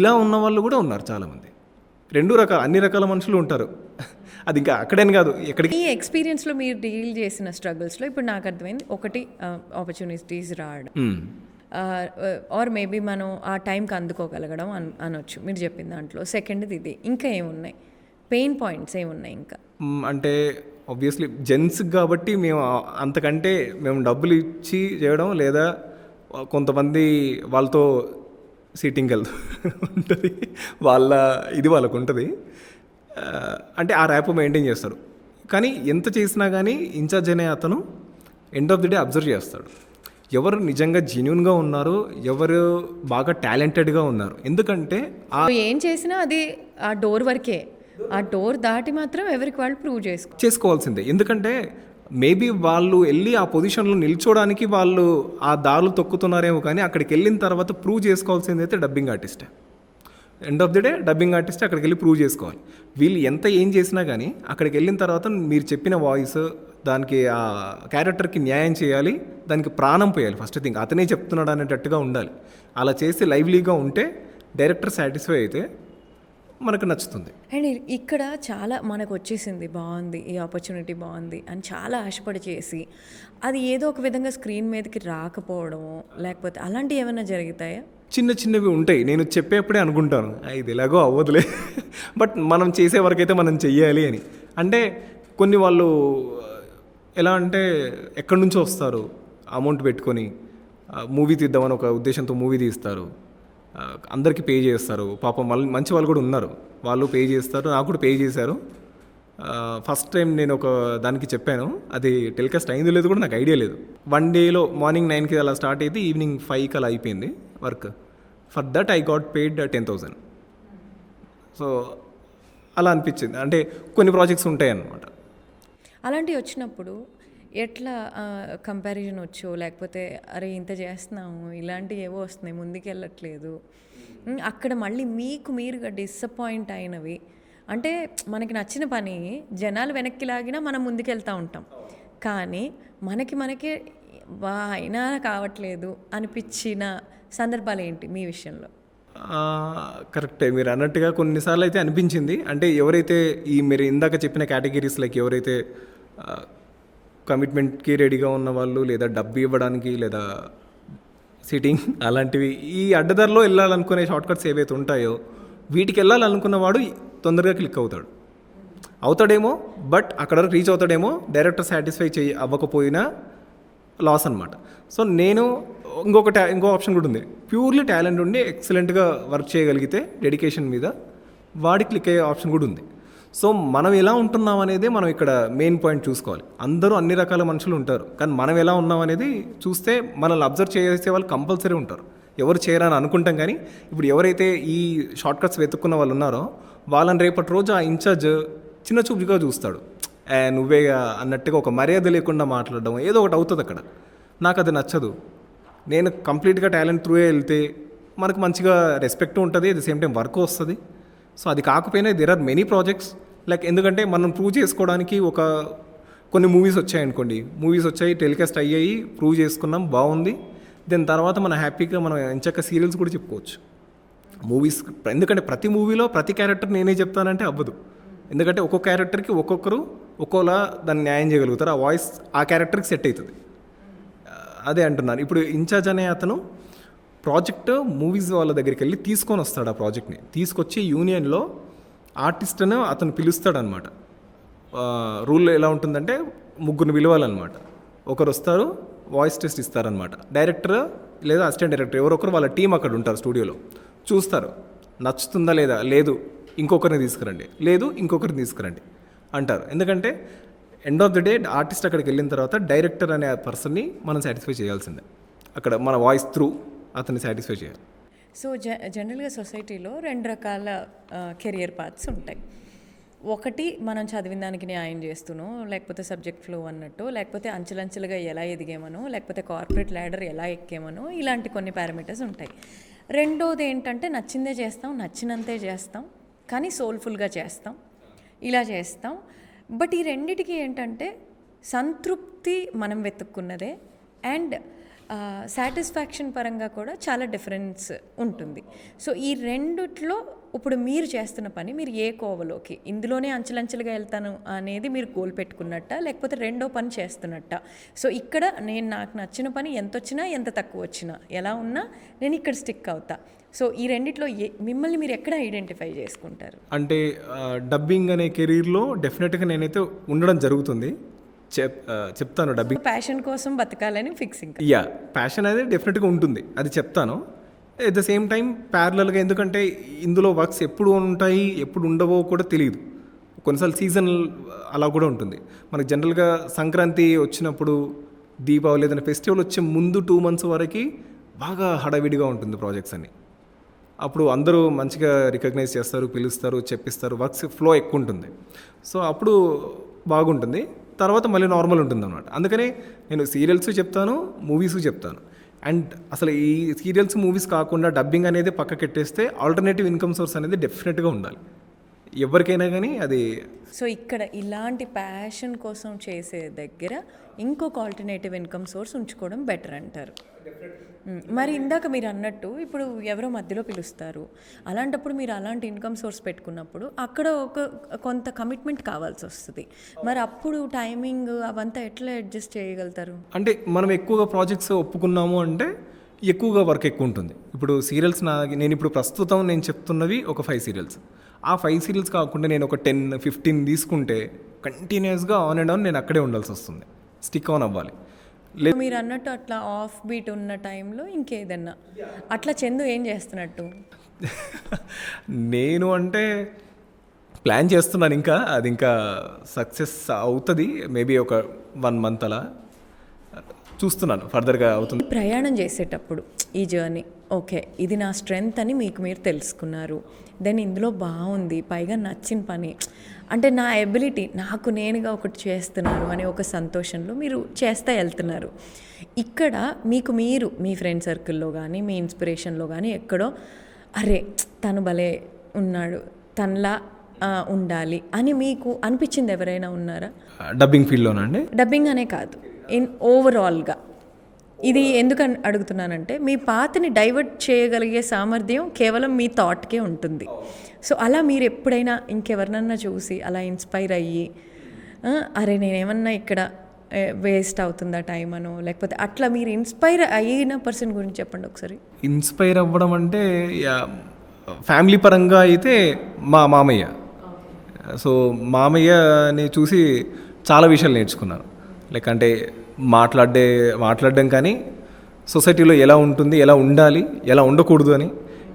ఇలా ఉన్నవాళ్ళు కూడా ఉన్నారు చాలామంది. అన్ని రకాల మనుషులు ఉంటారు. అది ఇంకా అక్కడేని కాదు, ఎక్కడికి. ఈ ఎక్స్పీరియన్స్లో మీరు డీల్ చేసిన స్ట్రగుల్స్లో ఇప్పుడు నాకు అర్థమైంది, ఒకటి ఆపర్చునిటీస్ రావడం, ఆర్ మేబీ మనం ఆ టైంకి అందుకోగలగడం అనొచ్చు మీరు చెప్పిన దాంట్లో. సెకండ్ది ఇది, ఇంకా ఏమున్నాయి పెయిన్ పాయింట్స్ ఏమున్నాయి ఇంకా? అంటే ఆబ్వియస్లీ జెంట్స్ కాబట్టి అంతకంటే మేము డబ్బులు ఇచ్చి చేయడం, లేదా కొంతమంది వాళ్ళతో సీటింగ్ వెళ్తూ ఉంటుంది, వాళ్ళకు ఉంటుంది. అంటే ఆ ర్యాప్ మెయింటైన్ చేస్తారు. కానీ ఎంత చేసినా కానీ ఇన్ఛార్జ్ అనే అతను end of the day observe చేస్తాడు ఎవరు నిజంగా జెన్యూన్గా ఉన్నారు, ఎవరు బాగా టాలెంటెడ్గా ఉన్నారు. ఎందుకంటే ఏం చేసినా అది ఆ డోర్ వరకే, ఆ డోర్ దాటి మాత్రం ఎవరికి వాళ్ళు ప్రూవ్ చేసుకోవాల్సిందే. ఎందుకంటే మేబీ వాళ్ళు వెళ్ళి ఆ పొజిషన్లో నిల్చోడానికి వాళ్ళు ఆ దారులు తొక్కుతున్నారేమో, కానీ అక్కడికి వెళ్ళిన తర్వాత ప్రూవ్ చేసుకోవాల్సింది అయితే డబ్బింగ్ ఆర్టిస్టే. End of the day dubbing artist అక్కడికి వెళ్ళి ప్రూవ్ చేసుకోవాలి. వీళ్ళు ఎంత ఏం చేసినా కానీ అక్కడికి వెళ్ళిన తర్వాత మీరు చెప్పిన వాయిస్ దానికి ఆ క్యారెక్టర్కి న్యాయం చేయాలి, దానికి ప్రాణం పోయాలి. ఫస్ట్ థింగ్ అతనే చెప్తున్నాడు అనేటట్టుగా ఉండాలి. అలా చేసి లైవ్లీగా ఉంటే డైరెక్టర్ సాటిస్ఫై అయితే మనకు నచ్చుతుంది. అండ్ ఇక్కడ చాలా మనకు వచ్చేసింది, బాగుంది, ఈ ఆపర్చునిటీ బాగుంది అని చాలా ఆశపడి చేసి అది ఏదో ఒక విధంగా స్క్రీన్ మీదకి రాకపోవడము లేకపోతే అలాంటివి ఏమైనా జరుగుతాయా? చిన్న చిన్నవి ఉంటాయి, నేను చెప్పేప్పుడే అనుకుంటాను ఇది ఎలాగో అవ్వదులే బట్ మనం చేసే వరకైతే మనం చెయ్యాలి అని. అంటే కొన్ని వాళ్ళు ఎలా అంటే ఎక్కడి నుంచో వస్తారు, అమౌంట్ పెట్టుకొని మూవీ తీద్దామని ఒక ఉద్దేశంతో మూవీ తీస్తారు, అందరికీ పే చేస్తారు. పాపం మంచి వాళ్ళు కూడా ఉన్నారు, వాళ్ళు పే చేస్తారు, నాకు కూడా పే చేశారు. ఫస్ట్ టైం నేను ఒక దానికి చెప్పాను, అది టెలికాస్ట్ అయిందో లేదు కూడా నాకు ఐడియా లేదు. 1 డేలో మార్నింగ్ 9కి అలా స్టార్ట్ అయితే ఈవినింగ్ 5కి అలా అయిపోయింది work. For that I got paid 10,000. So అలా అనిపించింది. అంటే కొన్ని ప్రాజెక్ట్స్ ఉంటాయి అన్నమాట. అలాంటివి వచ్చినప్పుడు ఎట్లా కంపారిజన్ వచ్చో లేకపోతే అరే ఇంత చేస్తున్నాము ఇలాంటివి ఏవో వస్తున్నాయి ముందుకు వెళ్ళట్లేదు, అక్కడ మళ్ళీ మీకు మీరుగా డిసప్పాయింట్ అయినవి, అంటే మనకి నచ్చిన పని జనాలు వెనక్కి లాగినా మనం ముందుకెళ్తూ ఉంటాం, కానీ మనకే అయినా కావట్లేదు అనిపించిన సందర్భాలు ఏంటి మీ విషయంలో? కరెక్టే మీరు అన్నట్టుగా కొన్నిసార్లు అయితే అనిపించింది. అంటే ఎవరైతే మీరు ఇందాక చెప్పిన కేటగిరీస్ లైక్ ఎవరైతే కమిట్మెంట్కి రెడీగా ఉన్న వాళ్ళు, లేదా డబ్బు ఇవ్వడానికి, లేదా సిట్టింగ్ అలాంటివి, ఈ అడ్డదారిలో వెళ్ళాలనుకునే షార్ట్ కట్స్ ఏవైతే ఉంటాయో వీటికి వెళ్ళాలనుకున్నవాడు తొందరగా క్లిక్ అవుతాడేమో, బట్ అక్కడ వరకు రీచ్ అవుతాడేమో, డైరెక్టర్ సాటిస్ఫై అవ్వకపోయినా లాస్ అనమాట. సో నేను ఇంకో ఆప్షన్ కూడా ఉంది, ప్యూర్లీ టాలెంట్ ఉండి ఎక్సలెంట్గా వర్క్ చేయగలిగితే డెడికేషన్ మీద వాడి క్లిక్ అయ్యే ఆప్షన్ కూడా ఉంది. సో మనం ఎలా ఉంటున్నాం అనేది మనం ఇక్కడ మెయిన్ పాయింట్ చూసుకోవాలి. అందరూ అన్ని రకాల మనుషులు ఉంటారు, కానీ మనం ఎలా ఉన్నాం అనేది చూస్తే మనల్ని అబ్జర్వ్ చేసే వాళ్ళు కంపల్సరీ ఉంటారు. ఎవరు చేయరని అనుకుంటాం, కానీ ఇప్పుడు ఎవరైతే ఈ షార్ట్ కట్స్ వెతుక్కున్న వాళ్ళు ఉన్నారో వాళ్ళని రేపటి రోజు ఆ ఇన్ఛార్జ్ చిన్న చూపుగా చూస్తాడు, నువ్వే అన్నట్టుగా ఒక మర్యాద లేకుండా మాట్లాడడం ఏదో ఒకటి అవుతుంది అక్కడ. నాకు అది నచ్చదు. నేను కంప్లీట్గా టాలెంట్ త్రూయే వెళ్తే మనకు మంచిగా రెస్పెక్ట్ ఉంటుంది, at the same time work వస్తుంది. సో అది కాకపోయినా there are many projects like, ఎందుకంటే మనం ప్రూవ్ చేసుకోవడానికి కొన్ని మూవీస్ వచ్చాయనుకోండి, మూవీస్ వచ్చాయి, టెలికాస్ట్ అయ్యాయి, ప్రూవ్ చేసుకున్నాం, బాగుంది. దాని తర్వాత మనం హ్యాపీగా మనం ఎంచక్క సీరియల్స్ కూడా చెప్పుకోవచ్చు. మూవీస్ ఎందుకంటే ప్రతి మూవీలో ప్రతి క్యారెక్టర్ నేనే చెప్తానంటే అవ్వదు, ఎందుకంటే ఒక్కొక్క క్యారెక్టర్కి ఒక్కోలా దాన్ని న్యాయం చేయగలుగుతారు, ఆ వాయిస్ ఆ క్యారెక్టర్కి సెట్ అవుతుంది. అదే అంటున్నాను. ఇప్పుడు ఇన్ఛార్జ్ అనే అతను ప్రాజెక్ట్ మూవీస్ వాళ్ళ దగ్గరికి వెళ్ళి తీసుకొని వస్తాడు, ఆ ప్రాజెక్ట్ని తీసుకొచ్చి యూనియన్లో ఆర్టిస్ట్ను అతను పిలుస్తాడనమాట. రూల్ ఎలా ఉంటుందంటే 3 పిలవాలన్నమాట. ఒకరు వస్తారు, వాయిస్ టెస్ట్ ఇస్తారనమాట. డైరెక్టర్ లేదా అసిస్టెంట్ డైరెక్టర్ ఎవరొకరు వాళ్ళ టీం అక్కడ ఉంటారు, స్టూడియోలో చూస్తారు, నచ్చుతుందా లేదా, లేదు ఇంకొకరిని తీసుకురండి, లేదు ఇంకొకరిని తీసుకురండి అంటారు. ఎందుకంటే end of the day artist అక్కడికి వెళ్ళిన తర్వాత డైరెక్టర్ అనే పర్సన్ని మనం సాటిస్ఫై చేయాల్సిందే, అక్కడ మన వాయిస్ త్రూ అతన్ని సాటిస్ఫై చేయాలి. సో జనరల్గా సొసైటీలో 2 రకాల కెరియర్ పాత్స్ ఉంటాయి. ఒకటి మనం చదివిన దానికి న్యాయం చేస్తూనో, లేకపోతే సబ్జెక్ట్ ఫ్లో అన్నట్టు, లేకపోతే అంచెలంచెలుగా ఎలా ఎదిగామనో, లేకపోతే కార్పొరేట్ ల్యాడర్ ఎలా ఎక్కామనో, ఇలాంటి కొన్ని పారామీటర్స్ ఉంటాయి. రెండోది ఏంటంటే నచ్చిందే చేస్తాం, నచ్చినంతే చేస్తాం, కానీ సోల్ఫుల్గా చేస్తాం, ఇలా చేస్తాం. బట్ ఈ రెండిటికి ఏంటంటే సంతృప్తి మనం వెతుక్కున్నదే అండ్ సాటిస్ఫాక్షన్ పరంగా కూడా చాలా డిఫరెన్స్ ఉంటుంది. సో ఈ రెండిట్లో ఇప్పుడు మీరు చేస్తున్న పని మీరు ఏ కోవలోకి, ఇందులోనే అంచెలంచెలుగా వెళ్తాను అనేది మీరు గోల్ పెట్టుకున్నట్ట, లేకపోతే రెండో పని చేస్తున్నట్ట? సో ఇక్కడ నాకు నచ్చిన పని ఎంత వచ్చినా ఎంత తక్కువ వచ్చినా ఎలా ఉన్నా నేను ఇక్కడ స్టిక్ అవుతా. సో ఈ రెండిట్లో మిమ్మల్ని మీరు ఎక్కడ ఐడెంటిఫై చేసుకుంటారు? అంటే డబ్బింగ్ అనే కెరీర్లో డెఫినెట్గా నేనైతే ఉండడం జరుగుతుంది. చెప్తాను, డబ్బింగ్ ప్యాషన్ కోసం బతకాలని ఫిక్సింగ్. ప్యాషన్ అనేది డెఫినెట్గా ఉంటుంది, అది చెప్తాను. ఎట్ ద సేమ్ టైం ప్యారలల్గా, ఎందుకంటే ఇందులో వర్క్స్ ఎప్పుడు ఉంటాయి ఎప్పుడు ఉండవో కూడా తెలియదు. కొన్నిసార్లు సీజన్ అలా కూడా ఉంటుంది. మనకు జనరల్గా సంక్రాంతి వచ్చినప్పుడు, దీపావళి ఏదైనా ఫెస్టివల్ వచ్చే ముందు 2 months వరకు బాగా హడావిడిగా ఉంటుంది ప్రాజెక్ట్స్ అన్ని. అప్పుడు అందరూ మంచిగా రికగ్నైజ్ చేస్తారు, పిలుస్తారు, చెప్పిస్తారు, వర్క్స్ ఫ్లో ఎక్కువ ఉంటుంది. సో అప్పుడు బాగుంటుంది, తర్వాత మళ్ళీ నార్మల్ ఉంటుంది అనమాట. అందుకనే నేను సీరియల్స్ చెప్తాను, మూవీస్ చెప్తాను. అండ్ అసలు ఈ సీరియల్స్ మూవీస్ కాకుండా డబ్బింగ్ అనేది పక్కకెట్టేస్తే ఆల్టర్నేటివ్ ఇన్కమ్ సోర్స్ అనేది డెఫినెట్గా ఉండాలి ఎవరికైనా కానీ అది. సో ఇక్కడ ఇలాంటి ప్యాషన్ కోసం చేసే దగ్గర ఇంకొక ఆల్టర్నేటివ్ ఇన్కమ్ సోర్స్ ఉంచుకోవడం బెటర్ అంటారు. మరి ఇందాక మీరు అన్నట్టు ఇప్పుడు ఎవరో మధ్యలో పిలుస్తారు, అలాంటప్పుడు మీరు అలాంటి ఇన్కమ్ సోర్స్ పెట్టుకున్నప్పుడు అక్కడ కొంత కమిట్మెంట్ కావాల్సి వస్తుంది. మరి అప్పుడు టైమింగ్ అవంతా ఎట్లా అడ్జస్ట్ చేయగలుగుతారు? అంటే మనం ఎక్కువగా ప్రాజెక్ట్స్ ఒప్పుకున్నాము అంటే ఎక్కువగా వర్క్ ఎక్కువ ఉంటుంది. ఇప్పుడు సీరియల్స్ నేను ఇప్పుడు ప్రస్తుతం నేను చెప్తున్నవి ఒక 5 సీరియల్స్. ఆ 5 సీరియల్స్ కాకుండా నేను ఒక 10-15 తీసుకుంటే కంటిన్యూస్గా ఆన్ అండ్ ఆన్ నేను అక్కడే ఉండాల్సి వస్తుంది, స్టిక్ ఆన్ అవ్వాలి. మీరు అన్నట్టు అట్లా ఆఫ్ బీట్ ఉన్న టైంలో ఇంకేదన్నా అట్లా చందు ఏం చేస్తున్నట్టు? నేను అంటే ప్లాన్ చేస్తున్నాను, ఇంకా అది ఇంకా సక్సెస్ అవుతుంది మేబీ ఒక 1 month అలా చూస్తున్నాను, ఫర్దర్గా అవుతుంది. ప్రయాణం చేసేటప్పుడు ఈ జర్నీ ఓకే ఇది నా స్ట్రెంగ్త్ అని మీకు మీరు తెలుసుకున్నారు, దెన్ ఇందులో బాగుంది, పైగా నచ్చిన పని అంటే నా ఎబిలిటీ నాకు నేనుగా ఒకటి చేస్తున్నారు అనే ఒక సంతోషంలో మీరు చేస్తూ వెళ్తున్నారు. ఇక్కడ మీకు మీరు మీ ఫ్రెండ్ సర్కిల్లో కానీ మీ ఇన్స్పిరేషన్లో కానీ ఎక్కడో అరే తను భలే ఉన్నాడు, తనలా ఉండాలి అని మీకు అనిపించింది ఎవరైనా ఉన్నారా? డబ్బింగ్ ఫీల్డ్లోనండి? డబ్బింగ్ అనే కాదు, ఓవరాల్గా. ఇది ఎందుకు అడుగుతున్నానంటే మీ పాతని డైవర్ట్ చేయగలిగే సామర్థ్యం కేవలం మీ థాట్కే ఉంటుంది. సో అలా మీరు ఎప్పుడైనా ఇంకెవరినన్నా చూసి అలా ఇన్స్పైర్ అయ్యి అరే నేనేమన్నా ఇక్కడ వేస్ట్ అవుతుందా టైం అనో, లేకపోతే అట్లా మీరు ఇన్స్పైర్ అయిన పర్సన్ గురించి చెప్పండి ఒకసారి. ఇన్స్పైర్ అవ్వడం అంటే ఫ్యామిలీ పరంగా అయితే మా మామయ్య. సో మామయ్యని చూసి చాలా విషయాలు నేర్చుకున్నాను. లైక్ అంటే మాట్లాడడం కానీ సొసైటీలో ఎలా ఉంటుంది, ఎలా ఉండాలి, ఎలా ఉండకూడదు అని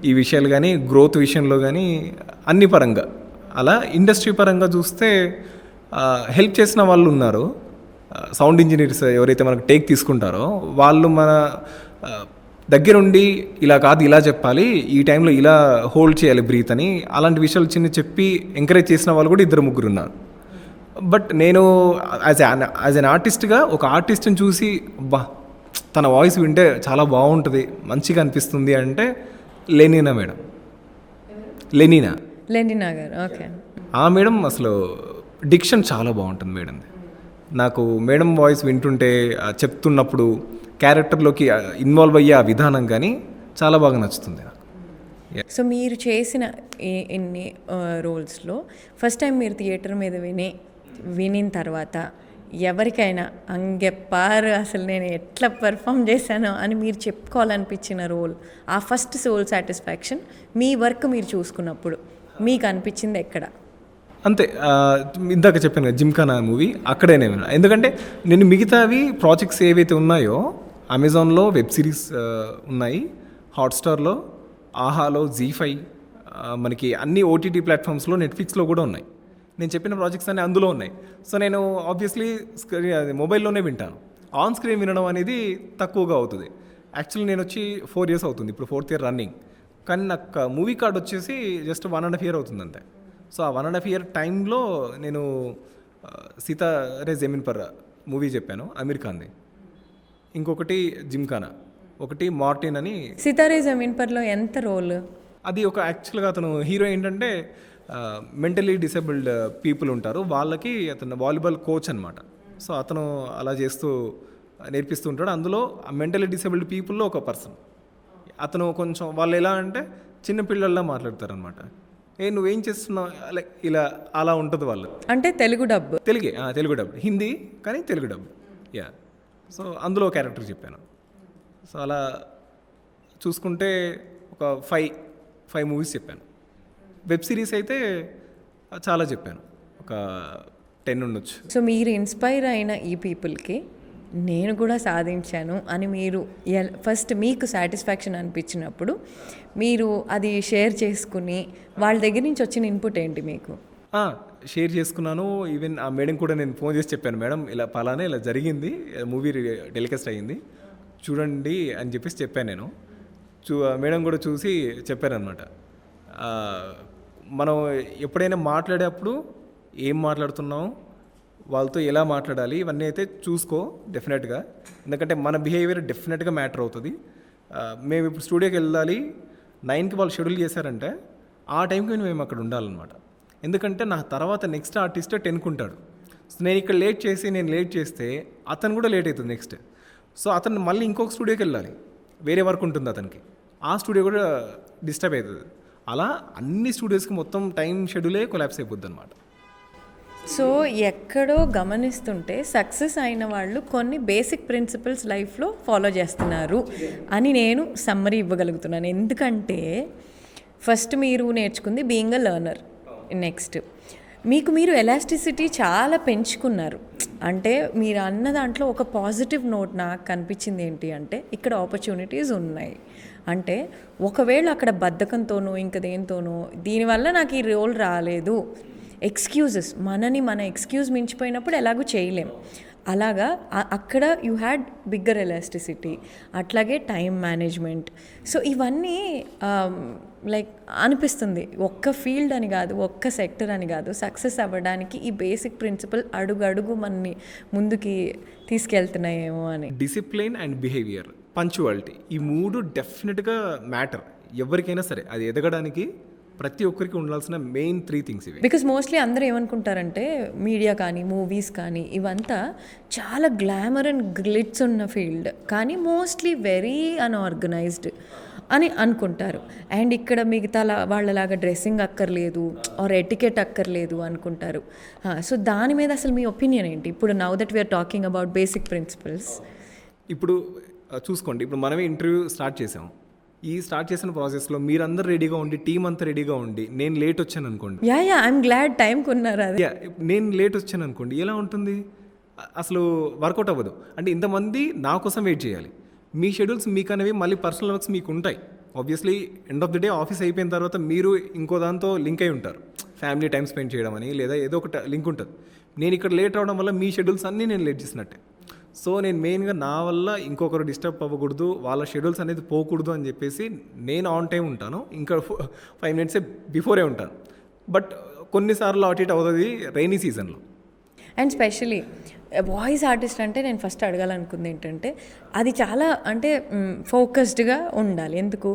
ఈ విషయాలు కానీ గ్రోత్ విషయంలో కానీ అన్ని పరంగా. అలా ఇండస్ట్రీ పరంగా చూస్తే హెల్ప్ చేసిన వాళ్ళు ఉన్నారు. సౌండ్ ఇంజనీర్స్ ఎవరైతే మనకు టేక్ తీసుకుంటారో వాళ్ళు మన దగ్గరుండి ఇలా కాదు ఇలా చెప్పాలి, ఈ టైంలో ఇలా హోల్డ్ చేయాలి బ్రీత్ అని అలాంటి విషయాలు చెప్పి ఎంకరేజ్ చేసిన వాళ్ళు కూడా 2-3 ఉన్నారు. బట్ నేను యాజ్ ఎన్ ఆర్టిస్ట్గా ఒక ఆర్టిస్ట్ని చూసి అబ్బా తన వాయిస్ వింటే చాలా బాగుంటుంది, మంచిగా అనిపిస్తుంది అంటే లెనినా మేడం. లెనినా గారు. ఓకే. ఆ మేడం అసలు డిక్షన్ చాలా బాగుంటుంది మేడం. నాకు మేడం వాయిస్ వింటుంటే చెప్తున్నప్పుడు క్యారెక్టర్లోకి ఇన్వాల్వ్ అయ్యే ఆ విధానం కానీ చాలా బాగా నచ్చుతుంది నాకు. సో మీరు చేసిన ఎన్ని రోల్స్లో ఫస్ట్ టైం మీరు థియేటర్ మీద వినిన తర్వాత ఎవరికైనా అంగెప్పారు అసలు నేను ఎట్లా పెర్ఫామ్ చేశానో అని మీరు చెప్పుకోవాలనిపించిన రోల్, ఆ ఫస్ట్ సోల్ సాటిస్ఫాక్షన్ మీ వర్క్ మీరు చూసుకున్నప్పుడు మీకు అనిపించింది ఎక్కడ? అంతే, ఇందాక చెప్పాను కదా జిమ్ఖానా మూవీ, అక్కడే నేను. ఎందుకంటే నేను మిగతావి ప్రాజెక్ట్స్ ఏవైతే ఉన్నాయో అమెజాన్లో వెబ్ సిరీస్ ఉన్నాయి, హాట్స్టార్లో, ఆహాలో, జీ5, మనకి అన్ని ఓటీటీ ప్లాట్ఫామ్స్లో, నెట్ఫ్లిక్స్లో కూడా ఉన్నాయి. నేను చెప్పిన ప్రాజెక్ట్స్ అన్నీ అందులో ఉన్నాయి. సో నేను ఆబ్వియస్లీ మొబైల్లోనే వింటాను. ఆన్ స్క్రీన్ వినడం అనేది తక్కువగా అవుతుంది. యాక్చువల్లీ నేను వచ్చి 4 years అవుతుంది, ఇప్పుడు 4th year రన్నింగ్. కానీ నాకు మూవీ కార్డ్ వచ్చేసి జస్ట్ 1.5 year అవుతుంది అంతే. సో ఆ 1.5 year టైంలో నేను సితారే జమీన్ పర్ మూవీ చెప్పాను, అమీర్ ఖాన్ది. ఇంకొకటి జిమ్ఖానా, ఒకటి మార్టిన్ అని. సితారే జమీన్ పర్లో ఎంత రోల్? అది ఒక యాక్చువల్గా అతను హీరో ఏంటంటే మెంటలీ డిసేబుల్డ్ పీపుల్ ఉంటారు, వాళ్ళకి అతను వాలీబాల్ కోచ్ అనమాట. సో అతను అలా చేస్తూ నేర్పిస్తూ ఉంటాడు. అందులో మెంటలీ డిసేబుల్డ్ పీపుల్లో ఒక పర్సన్. అతను కొంచెం వాళ్ళు ఎలా అంటే చిన్నపిల్లల్లా మాట్లాడతారనమాట. నువ్వేం చేస్తున్నావు లైక్ ఇలా అలా ఉంటుంది వాళ్ళు. అంటే తెలుగు డబ్, హిందీ కానీ తెలుగు డబ్. యా, సో అందులో క్యారెక్టర్ చెప్పాను. సో అలా చూసుకుంటే ఒక 5 movies చెప్పాను. వెబ్ సిరీస్ అయితే చాలా చెప్పాను, ఒక 10 ఉండొచ్చు. సో మీరు ఇన్స్పైర్ అయిన ఈ పీపుల్కి నేను కూడా సాధించాను అని మీరు ఫస్ట్ మీకు సాటిస్ఫాక్షన్ అనిపించినప్పుడు మీరు అది షేర్ చేసుకుని వాళ్ళ దగ్గర నుంచి వచ్చిన ఇన్పుట్ ఏంటి మీకు? షేర్ చేసుకున్నాను. ఈవెన్ ఆ మేడం కూడా నేను ఫోన్ చేసి చెప్పాను, మేడం ఇలా పలానే ఇలా జరిగింది, మూవీ టెలికాస్ట్ అయ్యింది చూడండి అని చెప్పేసి చెప్పాను నేను. మేడం కూడా చూసి చెప్పారనమాట, మనం ఎప్పుడైనా మాట్లాడేటప్పుడు ఏం మాట్లాడుతున్నాం, వాళ్ళతో ఎలా మాట్లాడాలి, ఇవన్నీ అయితే చూసుకో డెఫినెట్గా. ఎందుకంటే మన బిహేవియర్ డెఫినెట్గా మ్యాటర్ అవుతుంది. మేము ఇప్పుడు స్టూడియోకి వెళ్ళాలి, 9కి వాళ్ళు షెడ్యూల్ చేశారంటే ఆ టైంకి మేము అక్కడ ఉండాలన్నమాట. ఎందుకంటే నా తర్వాత నెక్స్ట్ ఆర్టిస్ట్ 10కి ఉంటాడు. సో నేను ఇక్కడ లేట్ చేస్తే అతను కూడా లేట్ అవుతుంది నెక్స్ట్. సో అతను మళ్ళీ ఇంకొక స్టూడియోకి వెళ్ళాలి, వేరే వర్క్ ఉంటుంది అతనికి, ఆ స్టూడియో కూడా డిస్టర్బ్ అవుతుంది. అలా అన్ని స్టూడియోస్కి మొత్తం టైం షెడ్యూలే కొలాప్స్ అయిపోద్ది అనమాట. సో ఎక్కడో గమనిస్తుంటే సక్సెస్ అయిన వాళ్ళు కొన్ని బేసిక్ ప్రిన్సిపల్స్ లైఫ్లో ఫాలో చేస్తున్నారు అని నేను సమ్మరీ ఇవ్వగలుగుతున్నాను. ఎందుకంటే ఫస్ట్ మీరు నేర్చుకుంది బీయింగ్ అ లెర్నర్, నెక్స్ట్ మీకు మీరు ఎలాస్టిసిటీ చాలా పెంచుకున్నారు. అంటే మీరు అన్న దాంట్లో ఒక పాజిటివ్ నోట్ నాకు కనిపించింది ఏంటి అంటే ఇక్కడ ఆపర్చునిటీస్ ఉన్నాయి. అంటే ఒకవేళ అక్కడ బద్ధకంతోనో ఇంకా దేనితోనో దీనివల్ల నాకు ఈ రోల్ రాలేదు, ఎక్స్క్యూజెస్, మన ఎక్స్క్యూజ్ మించిపోయినప్పుడు ఎలాగూ చేయలేం. అలాగా అక్కడ యూ హ్యాడ్ బిగ్గర్ ఎలాస్టిసిటీ, అట్లాగే టైం మేనేజ్మెంట్. సో ఇవన్నీ లైక్ అనిపిస్తుంది ఒక్క ఫీల్డ్ అని కాదు, ఒక్క సెక్టర్ అని కాదు, సక్సెస్ అవ్వడానికి ఈ బేసిక్ ప్రిన్సిపల్ అడుగు మనని ముందుకి తీసుకెళ్తున్నాయేమో అని. డిసిప్లిన్ అండ్ బిహేవియర్, పంచువాలిటీ, ఈ మూడు డెఫినెట్గా మ్యాటర్ ఎవరికైనా సరే. అది ఎదగడానికి ప్రతి ఒక్కరికి ఉండాల్సిన మెయిన్ 3 థింగ్స్ ఇవి. బికాస్ మోస్ట్లీ అందరూ ఏమనుకుంటారంటే మీడియా కానీ మూవీస్ కానీ ఇవంతా చాలా గ్లామర్ అండ్ గ్లిట్స్ ఉన్న ఫీల్డ్, కానీ మోస్ట్లీ వెరీ అన్ఆర్గనైజ్డ్ అని అనుకుంటారు. అండ్ ఇక్కడ మిగతా వాళ్ళలాగా డ్రెస్సింగ్ అక్కర్లేదు ఆర్ ఎటికెట్ అక్కర్లేదు అనుకుంటారు. సో దాని మీద అసలు మీ ఒపీనియన్ ఏంటి ఇప్పుడు now that we're talking about basic principles? ఇప్పుడు చూసుకోండి, ఇప్పుడు మనమే ఇంటర్వ్యూ స్టార్ట్ చేసాం. ఈ స్టార్ట్ చేసిన ప్రాసెస్లో మీరందరూ రెడీగా ఉండి, టీం అంతా రెడీగా ఉండి, నేను లేట్ వచ్చాను అనుకోండి, ఐఎమ్ గ్లాడ్ టైంకి ఉన్నారు. అది నేను లేట్ వచ్చాను అనుకోండి, ఎలా ఉంటుంది? అసలు వర్కౌట్ అవ్వదు. అంటే ఇంతమంది నా కోసం వెయిట్ చేయాలి. మీ షెడ్యూల్స్ మీకు అనేవి మళ్ళీ పర్సనల్ వర్క్స్ మీకు ఉంటాయి. Obviously end of the day office అయిపోయిన తర్వాత మీరు ఇంకో దాంతో లింక్ అయి ఉంటారు, ఫ్యామిలీ టైం స్పెండ్ చేయడం అని, లేదా ఏదో ఒక లింక్ ఉంటుంది. నేను ఇక్కడ లేట్ అవడం వల్ల మీ షెడ్యూల్స్ అన్నీ నేను లేట్ చేసినట్టే. సో నేను మెయిన్గా నా వల్ల ఇంకొకరు డిస్టర్బ్ అవ్వకూడదు, వాళ్ళ షెడ్యూల్స్ అనేది పోకూడదు అని చెప్పేసి నేను ఆన్ టైం ఉంటాను, ఇంకా 5 minutes బిఫోరే ఉంటాను. బట్ కొన్నిసార్లు అటు ఇటు అవుతుంది రైనీ సీజన్లో. అండ్ స్పెషలీ వాయిస్ ఆర్టిస్ట్ అంటే నేను ఫస్ట్ అడగాలనుకుంది ఏంటంటే అది చాలా అంటే ఫోకస్డ్గా ఉండాలి. ఎందుకు?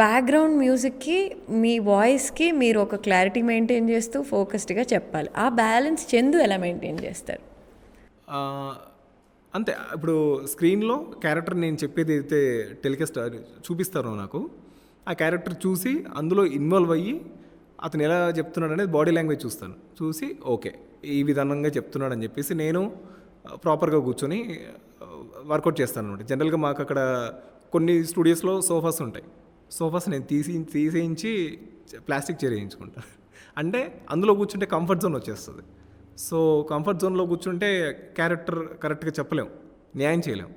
బ్యాక్గ్రౌండ్ మ్యూజిక్కి మీ వాయిస్కి మీరు ఒక క్లారిటీ మెయింటైన్ చేస్తూ ఫోకస్డ్గా చెప్పాలి. ఆ బ్యాలెన్స్ చందు ఎలా మెయింటైన్ చేస్తారు? అంతే. ఇప్పుడు స్క్రీన్లో క్యారెక్టర్ నేను చెప్పేది అయితే టెలికాస్ట్ చూపిస్తారో నాకు, ఆ క్యారెక్టర్ చూసి అందులో ఇన్వాల్వ్ అయ్యి అతను ఎలా చెప్తున్నాడు అనేది బాడీ లాంగ్వేజ్ చూస్తాను. చూసి ఓకే ఈ విధానంగా చెప్తున్నాడు అని చెప్పేసి నేను ప్రాపర్గా కూర్చొని వర్కౌట్ చేస్తాను అనమాట. జనరల్గా మాకు అక్కడ కొన్ని స్టూడియోస్లో సోఫాస్ ఉంటాయి. సోఫాస్ నేను తీసేయించి ప్లాస్టిక్ చైర్ వేయించుకుంటాను. అంటే అందులో కూర్చుంటే కంఫర్ట్ జోన్ వచ్చేస్తుంది. సో కంఫర్ట్ జోన్లో కూర్చుంటే క్యారెక్టర్ కరెక్ట్గా చెప్పలేం, న్యాయం చేయలేం.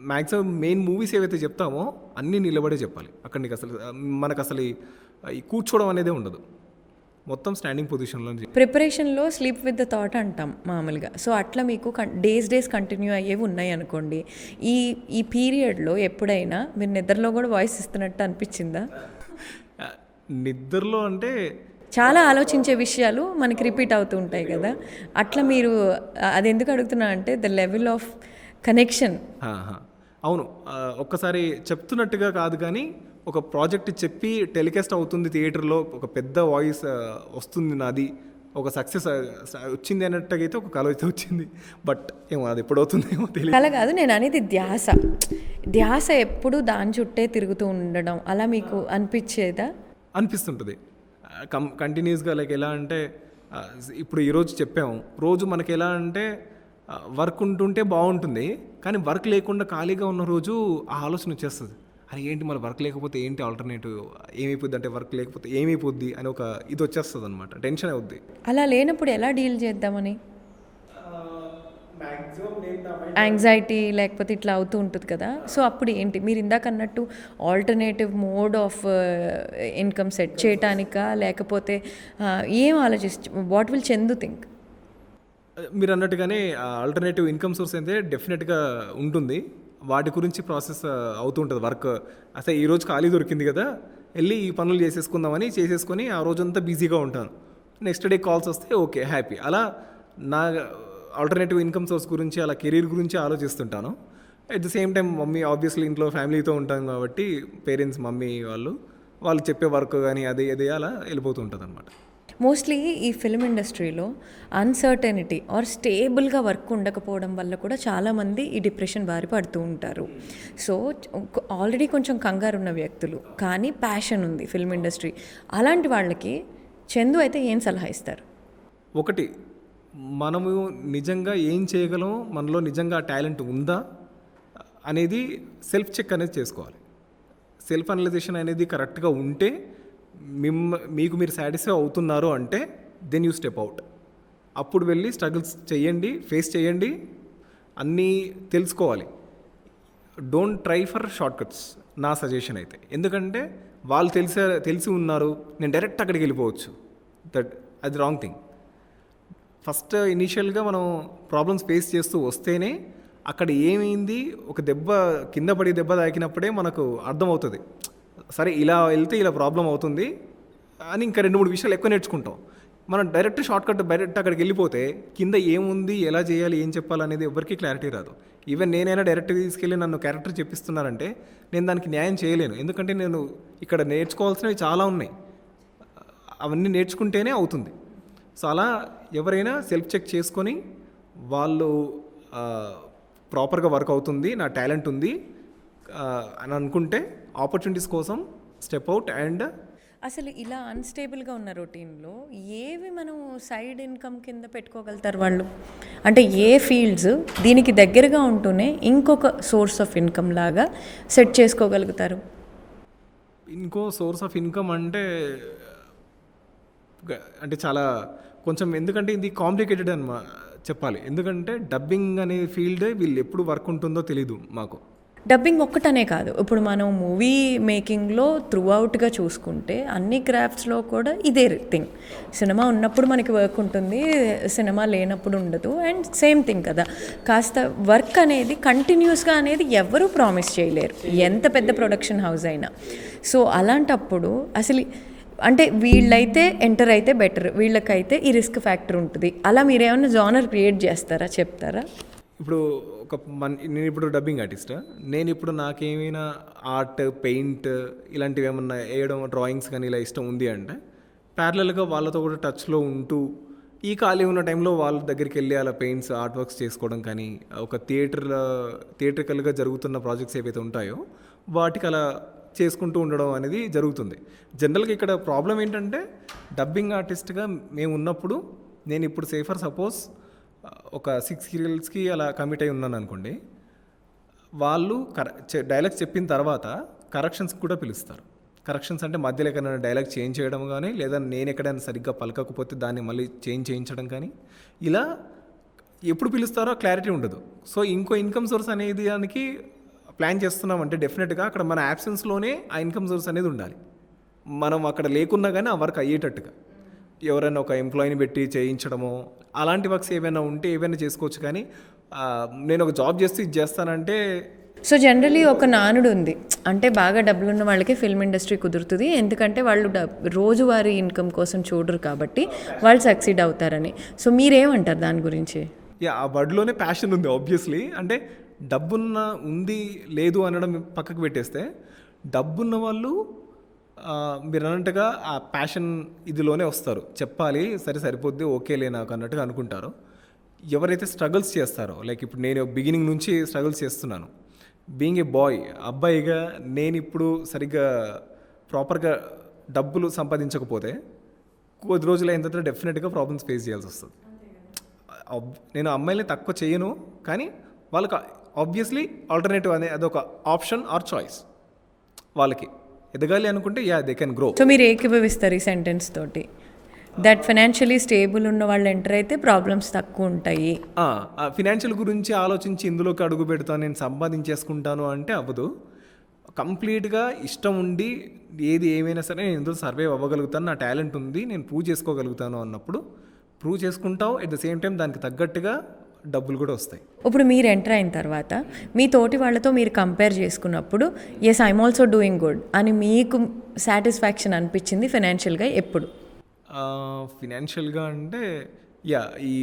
మ్యాక్సిమం మెయిన్ మూవీస్ ఏవైతే చెప్తామో అన్నీ నిలబడే చెప్పాలి. అక్కడ నీకు అసలు మనకు అసలు ఈ కూర్చోవడం అనేది ఉండదు, మొత్తం స్టాండింగ్ పొజిషన్లో. ప్రిపరేషన్లో స్లీప్ విత్ ద థాట్ అంటాం మామూలుగా. సో అట్లా మీకు డేస్ కంటిన్యూ అయ్యేవి ఉన్నాయి అనుకోండి. ఈ పీరియడ్లో ఎప్పుడైనా మీరు నిద్రలో కూడా వాయిస్ ఇస్తున్నట్టు అనిపించిందా? నిద్రలో అంటే చాలా ఆలోచించే విషయాలు మనకి రిపీట్ అవుతూ ఉంటాయి కదా, అట్లా మీరు అది ఎందుకు అడుగుతున్నా అంటే ద లెవెల్ ఆఫ్ కనెక్షన్. అవును, ఒక్కసారి చెప్తున్నట్టుగా కాదు కానీ ఒక ప్రాజెక్ట్ చెప్పి టెలికాస్ట్ అవుతుంది థియేటర్లో, ఒక పెద్ద వాయిస్ వస్తుంది నాది, ఒక సక్సెస్ వచ్చింది అన్నట్టుగా అయితే ఒక కళ అయితే వచ్చింది. బట్ ఏమో అది ఎప్పుడు అవుతుందేమో తెలియదు. కళ కాదు నేను అనేది, ధ్యాస ఎప్పుడు దాని చుట్టే తిరుగుతూ ఉండడం అలా మీకు అనిపించేదా? అనిపిస్తుంటుంది కంటిన్యూస్గా. లైక్ ఎలా అంటే ఇప్పుడు ఈరోజు చెప్పాము, రోజు మనకి ఎలా అంటే వర్క్ ఉంటుంటే బాగుంటుంది, కానీ వర్క్ లేకుండా ఖాళీగా ఉన్న రోజు ఆ ఆలోచన వచ్చేస్తుంది. అది ఏంటి మన వర్క్ లేకపోతే ఏంటి ఆల్టర్నేటివ్, ఏమైపోద్ది అంటే వర్క్ లేకపోతే ఏమైపోద్ది అని ఒక ఇది వచ్చేస్తుంది అనమాట, టెన్షన్ అవుద్ది. అలా లేనప్పుడు ఎలా డీల్ చేద్దామని యాంగ్జైటీ లేకపోతే ఇట్లా అవుతూ ఉంటుంది కదా, సో అప్పుడు ఏంటి మీరు ఇందాక అన్నట్టు alternative mode of income set చేయటానికా లేకపోతే ఏం వాట్ విల్ చందు థింక్? మీరు అన్నట్టుగానే ఆల్టర్నేటివ్ ఇన్కమ్ సోర్స్ అయితే డెఫినెట్గా ఉంటుంది, వాటి గురించి ప్రాసెస్ అవుతూ ఉంటుంది. వర్క్ అసలు ఈరోజు ఖాళీ దొరికింది కదా, వెళ్ళి ఈ పనులు చేసేసుకుందామని చేసేసుకొని ఆ రోజంతా బిజీగా ఉంటాను. నెక్స్ట్ డే కాల్స్ వస్తే ఓకే హ్యాపీ. అలా నా ఆల్టర్నేటివ్ ఇన్కమ్ సోర్స్ గురించి అలా కెరీర్ గురించి ఆలోచిస్తుంటాను. At the same time mummy obviously ఇంట్లో ఫ్యామిలీతో ఉంటాను కాబట్టి పేరెంట్స్ మమ్మీ వాళ్ళు చెప్పే వర్క్ కానీ అది అలా వెళ్ళిపోతూ ఉంటుంది అనమాట. మోస్ట్లీ ఈ ఫిల్మ్ ఇండస్ట్రీలో అన్సర్టెనిటీ ఆర్ స్టేబుల్గా వర్క్ ఉండకపోవడం వల్ల కూడా చాలామంది ఈ డిప్రెషన్ బారి పడుతూ ఉంటారు. సో ఆల్రెడీ కొంచెం కంగారు ఉన్న వ్యక్తులు కానీ ప్యాషన్ ఉంది ఫిల్మ్ ఇండస్ట్రీ, అలాంటి వాళ్ళకి చందు అయితే ఏం సలహా ఇస్తారు? ఒకటి, మనము నిజంగా ఏం చేయగలం, మనలో నిజంగా టాలెంట్ ఉందా అనేది సెల్ఫ్ చెక్ అనేది చేసుకోవాలి. సెల్ఫ్ అనలైజేషన్ అనేది కరెక్ట్గా ఉంటే మీకు మీరు సాటిస్ఫై అవుతున్నారు అంటే దెన్ యూ స్టెప్ అవుట్. అప్పుడు వెళ్ళి స్ట్రగుల్స్ చేయండి, ఫేస్ చేయండి, అన్నీ తెలుసుకోవాలి. Don't try for short cuts నా సజెషన్ అయితే. ఎందుకంటే వాళ్ళు తెలిసి ఉన్నారు, నేను డైరెక్ట్ అక్కడికి వెళ్ళిపోవచ్చు. అది రాంగ్ థింగ్. ఫస్ట్ ఇనీషియల్గా మనం ప్రాబ్లమ్స్ ఫేస్ చేస్తూ వస్తేనే అక్కడ ఏమైంది, ఒక కింద పడి దెబ్బ తాకినప్పుడే మనకు అర్థమవుతుంది, సరే ఇలా వెళ్తే ఇలా ప్రాబ్లం అవుతుంది అని. ఇంకా 2-3 విషయాలు ఎక్కువ నేర్చుకుంటాం. మనం డైరెక్ట్ షార్ట్ కట్ డైరెక్ట్ అక్కడికి వెళ్ళిపోతే కింద ఏముంది, ఎలా చేయాలి, ఏం చెప్పాలనేది ఎవరికి క్లారిటీ రాదు. ఈవెన్ నేనైనా డైరెక్ట్గా తీసుకెళ్ళి నన్ను క్యారెక్టర్ చెప్పిస్తున్నారంటే నేను దానికి న్యాయం చేయలేను. ఎందుకంటే నేను ఇక్కడ నేర్చుకోవాల్సినవి చాలా ఉన్నాయి, అవన్నీ నేర్చుకుంటేనే అవుతుంది. సో అలా ఎవరైనా సెల్ఫ్ చెక్ చేసుకొని వాళ్ళు ప్రాపర్గా వర్క్ అవుతుంది, నా టాలెంట్ ఉంది అని అనుకుంటే ఆపర్చునిటీస్ కోసం స్టెప్ అవుట్. అండ్ అసలు ఇలా అన్స్టేబుల్గా ఉన్న రొటీన్లో ఏవి మనం సైడ్ ఇన్కమ్ కింద పెట్టుకోగలుగుతారు వాళ్ళు? అంటే ఏ ఫీల్డ్స్ దీనికి దగ్గరగా ఉంటూనే ఇంకొక సోర్స్ ఆఫ్ ఇన్కమ్ లాగా సెట్ చేసుకోగలుగుతారు? ఇంకో సోర్స్ ఆఫ్ ఇన్కమ్ అంటే చాలా కొంచెం, ఎందుకంటే ఇది కాంప్లికేటెడ్ అని చెప్పాలి. ఎందుకంటే డబ్బింగ్ అనే ఫీల్డ్ వీళ్ళు ఎప్పుడు వర్క్ ఉంటుందో తెలీదు మాకు. డబ్బింగ్ ఒక్కటనే కాదు, ఇప్పుడు మనం మూవీ మేకింగ్లో త్రూ అవుట్గా చూసుకుంటే అన్ని క్రాఫ్ట్స్లో కూడా ఇదే థింగ్. సినిమా ఉన్నప్పుడు మనకి వర్క్ ఉంటుంది, సినిమా లేనప్పుడు ఉండదు. అండ్ సేమ్ థింగ్ కదా, కాస్త వర్క్ అనేది కంటిన్యూస్గా అనేది ఎవరూ ప్రామిస్ చేయలేరు, ఎంత పెద్ద ప్రొడక్షన్ హౌస్ అయినా. సో అలాంటప్పుడు అసలు అంటే వీళ్ళైతే ఎంటర్ అయితే బెటర్, వీళ్ళకైతే ఈ రిస్క్ ఫ్యాక్టర్ ఉంటుంది. అలా మీరేమైనా జానర్ క్రియేట్ చేస్తారా, చెప్తారా? ఇప్పుడు నేను ఇప్పుడు డబ్బింగ్ ఆర్టిస్టా, నేను ఇప్పుడు నాకేమైనా ఆర్ట్, పెయింట్ ఇలాంటివి ఏమన్నా వేయడం, డ్రాయింగ్స్ కానీ ఇలా ఇష్టం ఉంది అంటే ప్యారలల్గా వాళ్ళతో కూడా టచ్లో ఉంటూ ఈ ఖాళీ ఉన్న టైంలో వాళ్ళ దగ్గరికి వెళ్ళి అలా పెయింట్స్, ఆర్ట్ వర్క్స్ చేసుకోవడం కానీ, ఒక థియేట్రికల్గా జరుగుతున్న ప్రాజెక్ట్స్ ఏవైతే ఉంటాయో వాటికి అలా చేసుకుంటూ ఉండడం అనేది జరుగుతుంది. జనరల్గా ఇక్కడ ప్రాబ్లం ఏంటంటే డబ్బింగ్ ఆర్టిస్ట్గా మేము ఉన్నప్పుడు, నేను ఇప్పుడు సేఫర్ సపోజ్ ఒక 6 సీరియల్స్కి అలా కమిట్ అయి ఉన్నాను అనుకోండి, వాళ్ళు డైలాగ్స్ చెప్పిన తర్వాత కరెక్షన్స్ కూడా పిలుస్తారు. కరెక్షన్స్ అంటే మధ్యలో ఎక్కడైనా డైలాగ్ చేంజ్ చేయడం కానీ, లేదా నేను ఎక్కడైనా సరిగ్గా పలకకపోతే దాన్ని మళ్ళీ చేంజ్ చేయించడం కానీ, ఇలా ఎప్పుడు పిలుస్తారో క్లారిటీ ఉండదు. సో ఇంకో ఇన్కమ్ సోర్స్ అనేది దానికి ప్లాన్ చేస్తున్నామంటే డెఫినెట్గా అక్కడ మన యాబ్సెన్స్లోనే ఆ ఇన్కమ్ సోర్స్ అనేది ఉండాలి. మనం అక్కడ లేకున్నా కానీ ఆ వర్క్ అయ్యేటట్టుగా ఎవరైనా ఒక ఎంప్లాయీని పెట్టి చేయించడమో అలాంటి వర్క్స్ ఏమైనా ఉంటే ఏవైనా చేసుకోవచ్చు. కానీ నేను ఒక జాబ్ చేస్తూ ఇది చేస్తానంటే, సో జనరలీ ఒక నానుడు ఉంది, అంటే బాగా డబ్బులు ఉన్న వాళ్ళకి ఫిల్మ్ ఇండస్ట్రీ కుదురుతుంది, ఎందుకంటే వాళ్ళు రోజువారీ ఇన్కమ్ కోసం చూడరు కాబట్టి వాళ్ళు సక్సీడ్ అవుతారని. సో మీరేమంటారు దాని గురించి? ఆ వర్డ్లోనే ప్యాషన్ ఉంది ఆబ్వియస్లీ. అంటే డబ్బున్న ఉంది లేదు అనడం పక్కకు పెట్టేస్తే, డబ్బున్న వాళ్ళు మీరు అన్నట్టుగా ఆ ప్యాషన్ ఇదిలోనే వస్తారు. చెప్పాలి, సరిపోద్ది, ఓకేలే నాకు అన్నట్టుగా అనుకుంటారు. ఎవరైతే స్ట్రగుల్స్ చేస్తారో, లైక్ ఇప్పుడు నేను బిగినింగ్ నుంచి స్ట్రగుల్స్ చేస్తున్నాను, బీయింగ్ ఏ బాయ్, అబ్బాయిగా నేను ఇప్పుడు సరిగ్గా ప్రాపర్గా డబ్బులు సంపాదించకపోతే కొద్ది రోజులు అయిన తర్వాత డెఫినెట్గా ప్రాబ్లమ్స్ ఫేస్ చేయాల్సి వస్తుంది. నేను అమ్మాయిని తక్కువ చేయను, కానీ వాళ్ళకి ఆబ్వియస్లీ ఆల్టర్నేటివ్ అనేది అదొక ఆప్షన్ ఆర్ చాయిస్. వాళ్ళకి ఎదగాలి అనుకుంటే దే కెన్ గ్రో. సో మీరు ఏకీభవిస్తారు ఈ సెంటెన్స్ తోటి, దట్ ఫైనాన్షియలీ స్టేబుల్ ఉన్న వాళ్ళు ఎంటర్ అయితే ప్రాబ్లమ్స్ తక్కువ ఉంటాయి? ఫినాన్షియల్ గురించి ఆలోచించి ఇందులోకి అడుగు పెడతాను, నేను సంపాదించేసుకుంటాను అంటే అవ్వదు. కంప్లీట్గా ఇష్టం ఉండి ఏది ఏమైనా సరే నేను ఇందులో సర్వైవ్ అవ్వగలుగుతాను, నా టాలెంట్ ఉంది, నేను ప్రూవ్ చేసుకోగలుగుతాను అన్నప్పుడు ప్రూవ్ చేసుకుంటావు. ఎట్ ద సేమ్ టైం దానికి తగ్గట్టుగా డబ్బులు కూడా వస్తాయి. ఇప్పుడు మీరు ఎంటర్ అయిన తర్వాత మీ తోటి వాళ్ళతో మీరు కంపేర్ చేసుకున్నప్పుడు yes I'm also doing good అని మీకు సాటిస్ఫాక్షన్ అనిపించింది ఫైనాన్షియల్గా ఎప్పుడు? ఫినాన్షియల్గా అంటే ఈ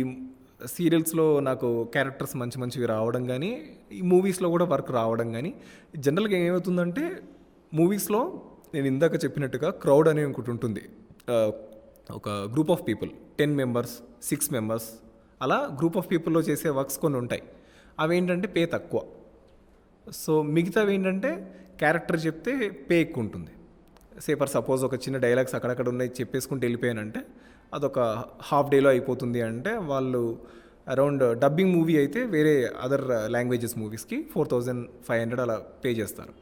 సీరియల్స్లో నాకు క్యారెక్టర్స్ మంచివి రావడం కానీ, ఈ మూవీస్లో కూడా వర్క్ రావడం కానీ. జనరల్గా ఏమవుతుందంటే మూవీస్లో నేను ఇందాక చెప్పినట్టుగా క్రౌడ్ అనేది ఒకటి ఉంటుంది, ఒక group of people 10 members 6 members అలా గ్రూప్ ఆఫ్ పీపుల్లో చేసే వర్క్స్ కొన్ని ఉంటాయి. అవి ఏంటంటే పే తక్కువ. సో మిగతావి ఏంటంటే క్యారెక్టర్ చెప్తే పే ఎక్కువ ఉంటుంది. ఫర్ సపోజ్ ఒక చిన్న డైలాగ్స్ అక్కడక్కడ ఉన్నాయి చెప్పేసుకుంటూ వెళ్ళిపోయానంటే అదొక హాఫ్ డేలో అయిపోతుంది. అంటే వాళ్ళు అరౌండ్ డబ్బింగ్ మూవీ అయితే వేరే అదర్ లాంగ్వేజెస్ మూవీస్కి 4,500 అలా పే చేస్తారు.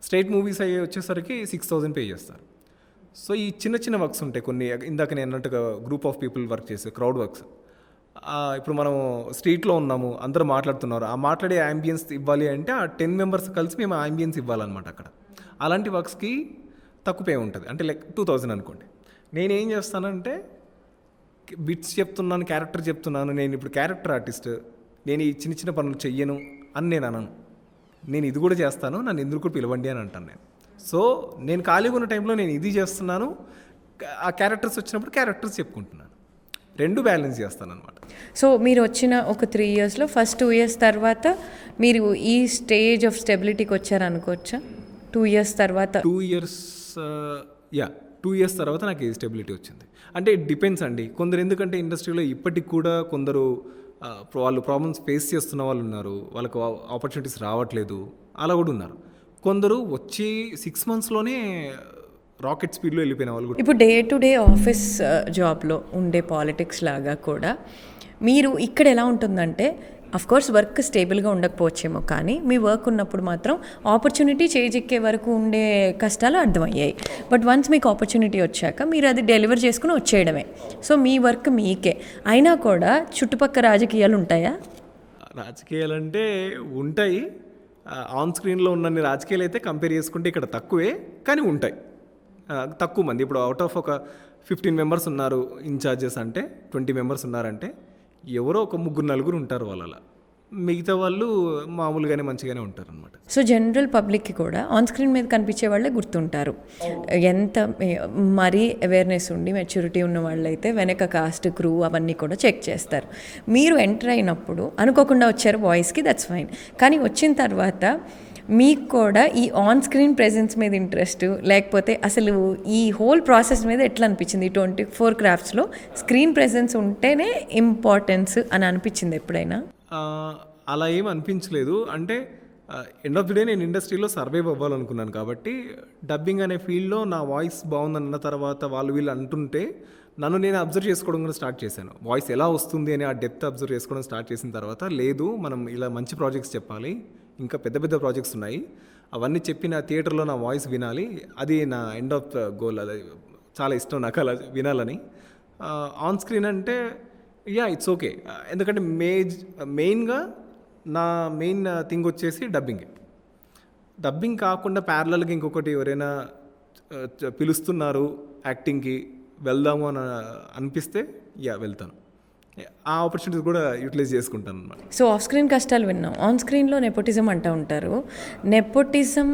స్ట్రైట్ మూవీస్ అయ్యే వచ్చేసరికి 6,000 పే చేస్తారు. సో ఈ చిన్న చిన్న వర్క్స్ ఉంటాయి కొన్ని. ఇందాక నేను అన్నట్టుగా గ్రూప్ ఆఫ్ పీపుల్ వర్క్ చేసే క్రౌడ్ వర్క్స్. ఇప్పుడు మనం స్ట్రీట్లో ఉన్నాము, అందరూ మాట్లాడుతున్నారు, ఆ మాట్లాడే యాంబియన్స్ ఇవ్వాలి అంటే ఆ 10 మెంబర్స్ కలిసి మేము ఆ యాంబియన్స్ ఇవ్వాలన్నమాట అక్కడ. అలాంటి వర్క్స్కి తక్కువ పే ఉంటుంది. అంటే లైక్ 2,000 అనుకోండి. నేనేం చేస్తానంటే బిట్స్ చెప్తున్నాను, క్యారెక్టర్ చెప్తున్నాను, నేను ఇప్పుడు క్యారెక్టర్ ఆర్టిస్ట్, నేను ఈ చిన్న చిన్న పనులు చెయ్యను అని నేను అనను. నేను ఇది కూడా చేస్తాను, నన్ను ఎందుకు కూడా పిలవండి అని అంటాను నేను. సో నేను ఖాళీగా ఉన్న టైంలో నేను ఇది చేస్తున్నాను, ఆ క్యారెక్టర్స్ వచ్చినప్పుడు క్యారెక్టర్స్ చెప్పుకుంటున్నాను. రెండు బ్యాలెన్స్ చేస్తాను అనమాట. సో మీరు వచ్చిన ఒక 3 ఇయర్స్లో ఫస్ట్ 2 ఇయర్స్ తర్వాత మీరు ఈ స్టేజ్ ఆఫ్ స్టెబిలిటీకి వచ్చారనుకోవచ్చా? 2 ఇయర్స్ తర్వాత 2 ఇయర్స్ తర్వాత నాకు ఈ స్టెబిలిటీ వచ్చింది. అంటే ఇట్ డిపెండ్స్ అండి. కొందరు ఎందుకంటే ఇండస్ట్రీలో ఇప్పటికి కూడా కొందరు వాళ్ళు ప్రాబ్లమ్స్ ఫేస్ చేస్తున్న వాళ్ళు ఉన్నారు, వాళ్ళకు ఆపర్చునిటీస్ రావట్లేదు, అలా కూడా ఉన్నారు. కొందరు వచ్చి 6 మంత్స్లోనే రాకెట్ స్పీడ్లో వెళ్ళిపోయిన వాళ్ళు కూడా. ఇప్పుడు డే టు డే ఆఫీస్ జాబ్లో ఉండే పాలిటిక్స్ లాగా కూడా మీరు ఇక్కడ ఎలా ఉంటుందంటే కోర్స్ వర్క్ స్టేబుల్గా ఉండకపోవచ్చేమో, కానీ మీ వర్క్ ఉన్నప్పుడు మాత్రం ఆపర్చునిటీ చేజిక్కే వరకు ఉండే కష్టాలు అర్థమయ్యాయి. బట్ వన్స్ మీకు ఆపర్చునిటీ వచ్చాక మీరు అది డెలివర్ చేసుకుని వచ్చేయడమే. సో మీ వర్క్ మీకే అయినా కూడా చుట్టుపక్కల రాజకీయాలు ఉంటాయా? రాజకీయాలు అంటే ఉంటాయి. ఆన్ స్క్రీన్లో ఉన్నన్ని రాజకీయాలు అయితే కంపేర్ చేసుకుంటే ఇక్కడ తక్కువే, కానీ ఉంటాయి. తక్కువ మంది. ఇప్పుడు అవుట్ ఆఫ్ ఒక 15 మెంబర్స్ ఉన్నారు ఇన్ఛార్జెస్ అంటే, 20 మెంబర్స్ ఉన్నారంటే ఎవరో ఒక 3-4 ఉంటారు వాళ్ళ. మిగతా వాళ్ళు మామూలుగానే మంచిగానే ఉంటారు అనమాట. సో జనరల్ పబ్లిక్కి కూడా ఆన్ స్క్రీన్ మీద కనిపించే వాళ్ళే గుర్తుంటారు. ఎంత మరీ అవేర్నెస్ ఉండి మెచ్యూరిటీ ఉన్న వాళ్ళైతే వెనక కాస్ట్, క్రూ అవన్నీ కూడా చెక్ చేస్తారు. మీరు ఎంటర్ అయినప్పుడు అనుకోకుండా వచ్చారు వాయిస్కి, దట్స్ ఫైన్. కానీ వచ్చిన తర్వాత మీకు కూడా ఈ ఆన్ స్క్రీన్ ప్రెజెన్స్ మీద ఇంట్రెస్ట్, లేకపోతే అసలు ఈ హోల్ ప్రాసెస్ మీద ఎట్లా అనిపించింది? 24 క్రాఫ్ట్స్లో స్క్రీన్ ప్రెజెన్స్ ఉంటేనే ఇంపార్టెన్స్ అని అనిపించింది ఎప్పుడైనా? అలా ఏం అనిపించలేదు. అంటే ఎండ్ ఆఫ్ ది డే నేను ఇండస్ట్రీలో సర్వైవ్ అవ్వాలనుకున్నాను కాబట్టి డబ్బింగ్ అనే ఫీల్డ్లో నా వాయిస్ బాగుందన్న తర్వాత వీళ్ళు అంటుంటే నన్ను నేను అబ్జర్వ్ చేసుకోవడం కూడా స్టార్ట్ చేశాను. వాయిస్ ఎలా వస్తుంది అని ఆ డెప్త్ అబ్జర్వ్ చేసుకోవడం స్టార్ట్ చేసిన తర్వాత లేదు మనం ఇలా మంచి ప్రాజెక్ట్స్ చెప్పాలి, ఇంకా పెద్ద పెద్ద ప్రాజెక్ట్స్ ఉన్నాయి, అవన్నీ చెప్పిన థియేటర్లో నా వాయిస్ వినాలి, అది నా ఎండ్ ఆఫ్ ద గోల్. అది చాలా ఇష్టం నాకు అలా వినాలని. ఆన్ స్క్రీన్ అంటే ఇట్స్ ఓకే. ఎందుకంటే మెయిన్గా నా మెయిన్ థింగ్ వచ్చేసి డబ్బింగ్ కాకుండా ప్యారలల్గా ఇంకొకటి ఎవరైనా పిలుస్తున్నారు యాక్టింగ్కి వెళ్దాము అని అనిపిస్తే వెళ్తాను. ఆ ఆపర్చునిటీస్ కూడా యూటిలైజ్ చేసుకుంటాను అన్నమాట. సో ఆఫ్ స్క్రీన్ కష్టాలు విన్నాం, ఆన్ స్క్రీన్లో నెపోటిజం అంటూ ఉంటారు. నెపోటిజం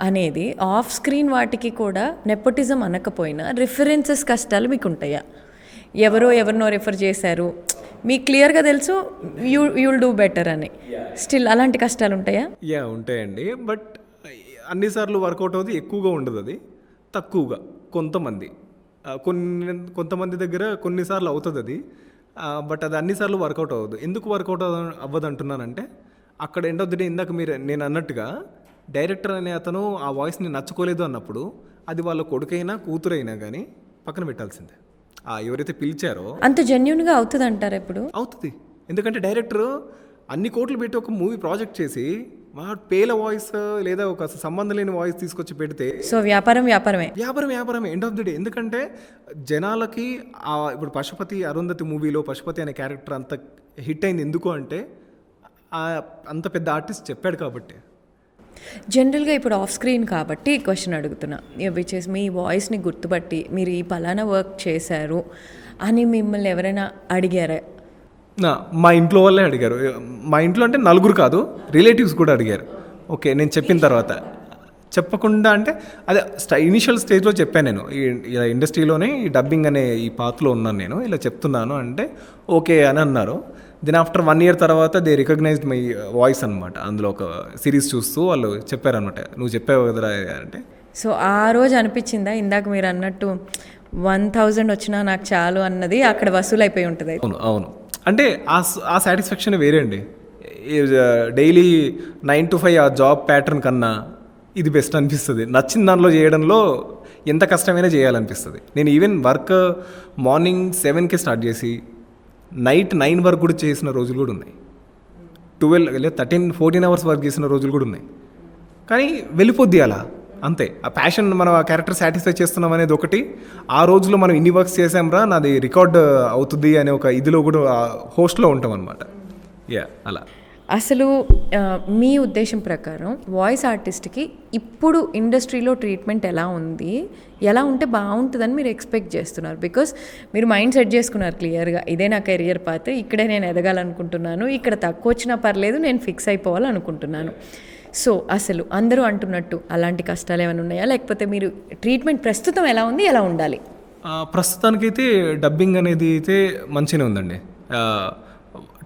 అనేది ఆఫ్ స్క్రీన్ వాటికి కూడా నెపోటిజం అనకపోయినా రిఫరెన్సెస్ కష్టాలు మీకు ఉంటాయా? ఎవరినో రిఫర్ చేశారు, మీకు క్లియర్గా తెలుసు యుల్ డూ బెటర్ అని, స్టిల్ అలాంటి కష్టాలు ఉంటాయా? ఉంటాయండి. బట్ అన్నిసార్లు వర్కౌట్ అవుతుంది, ఎక్కువగా ఉండదు. అది తక్కువగా కొంతమంది దగ్గర కొన్నిసార్లు అవుతుంది అది. బట్ అది అన్నిసార్లు వర్కౌట్ అవ్వదు. ఎందుకు వర్కౌట్ అవ్వదు అంటున్నానంటే అక్కడ ఎండ్ ఆఫ్ ది డే ఇందాక నేను అన్నట్టుగా డైరెక్టర్ అనే అతను ఆ వాయిస్ని నచ్చుకోలేదు అన్నప్పుడు అది వాళ్ళ కొడుకైనా కూతురైనా కానీ పక్కన పెట్టాల్సిందే. ఎవరైతే పిలిచారో అంత జెన్యూన్గా అవుతుంది అంటారు? ఎప్పుడు అవుతుంది. ఎందుకంటే డైరెక్టర్ అన్ని కోట్లు పెట్టి ఒక మూవీ ప్రాజెక్ట్ చేసి పేల వాయిస్ లేదా ఒక సంబంధం లేని వాయిస్ తీసుకొచ్చి పెడితే సో వ్యాపారమే ఎండ్ ఆఫ్ ది డే. ఎందుకంటే జనాలకి ఇప్పుడు పశుపతి అరుంధతి మూవీలో పశుపతి అనే క్యారెక్టర్ అంత హిట్ అయింది ఎందుకు అంటే అంత పెద్ద ఆర్టిస్ట్ చెప్పాడు కాబట్టి. జనరల్గా ఇప్పుడు ఆఫ్ స్క్రీన్ కాబట్టి క్వశ్చన్ అడుగుతున్నా, విచ్ ఇస్ మీ వాయిస్ని గుర్తుపట్టి మీరు ఈ పలానా వర్క్ చేశారు అని మిమ్మల్ని ఎవరైనా అడిగారా? మా ఇంట్లో వాళ్ళే అడిగారు. మా ఇంట్లో అంటే నలుగురు కాదు, రిలేటివ్స్ కూడా అడిగారు. ఓకే నేను చెప్పిన తర్వాత చెప్పకుండా అంటే అదే ఇనిషియల్ స్టేజ్లో చెప్పాను నేను ఇలా ఇండస్ట్రీలోనే ఈ డబ్బింగ్ అనే ఈ పాత్రలో ఉన్నాను, నేను ఇలా చెప్తున్నాను అంటే ఓకే అని అన్నారు. దెన్ ఆఫ్టర్ 1 year తర్వాత దే రికగ్నైజ్డ్ మై వాయిస్ అనమాట. అందులో ఒక సిరీస్ చూస్తూ వాళ్ళు చెప్పారనమాట, నువ్వు చెప్పావు కదరా అంటే. సో ఆ రోజు అనిపించిందా ఇందాక మీరు అన్నట్టు 1000 వచ్చినా నాకు చాలు అన్నది అక్కడ వసూలు అయిపోయి ఉంటుంది. అవును అవును, అంటే ఆ సాటిస్ఫాక్షన్ వేరే అండి. డైలీ 9 to 5 ఆ జాబ్ ప్యాటర్న్ కన్నా ఇది బెస్ట్ అనిపిస్తుంది. నచ్చిన దానిలో చేయడంలో ఎంత కష్టమైనా చేయాలనిపిస్తుంది. నేను ఈవెన్ వర్క్ మార్నింగ్ 7కి స్టార్ట్ చేసి నైట్ 9 వరకు కూడా చేసిన రోజులు కూడా ఉన్నాయి. 12 లేదా 13-14 అవర్స్ వర్క్ చేసిన రోజులు కూడా ఉన్నాయి. కానీ వెళ్ళిపోద్ది అలా, అంతే. ఆ ప్యాషన్, మనం ఆ క్యారెక్టర్ సాటిస్ఫై చేస్తున్నాం అనేది ఒకటి. ఆ రోజులో మనం ఇన్ని వర్క్స్ చేసాంరా, నాది రికార్డ్ అవుతుంది అనే ఒక ఇదిలో కూడా హోస్ట్లో ఉంటాం అనమాట. అలా. అసలు మీ ఉద్దేశం ప్రకారం వాయిస్ ఆర్టిస్ట్కి ఇప్పుడు ఇండస్ట్రీలో ట్రీట్మెంట్ ఎలా ఉంది, ఎలా ఉంటే బాగుంటుందని మీరు ఎక్స్పెక్ట్ చేస్తున్నారు? బికాస్ మీరు మైండ్ సెట్ చేసుకున్నారు క్లియర్గా, ఇదే నా కెరియర్ పాత్, ఇక్కడే నేను ఎదగాలనుకుంటున్నాను, ఇక్కడ తక్కువ వచ్చినా పర్లేదు, నేను ఫిక్స్ అయిపోవాలనుకుంటున్నాను. సో అసలు అందరూ అంటున్నట్టు అలాంటి కష్టాలు ఏమైనా ఉన్నాయా, లేకపోతే మీరు ట్రీట్మెంట్ ప్రస్తుతం ఎలా ఉంది, ఎలా ఉండాలి? ప్రస్తుతానికైతే డబ్బింగ్ అనేది అయితే మంచిగానే ఉందండి.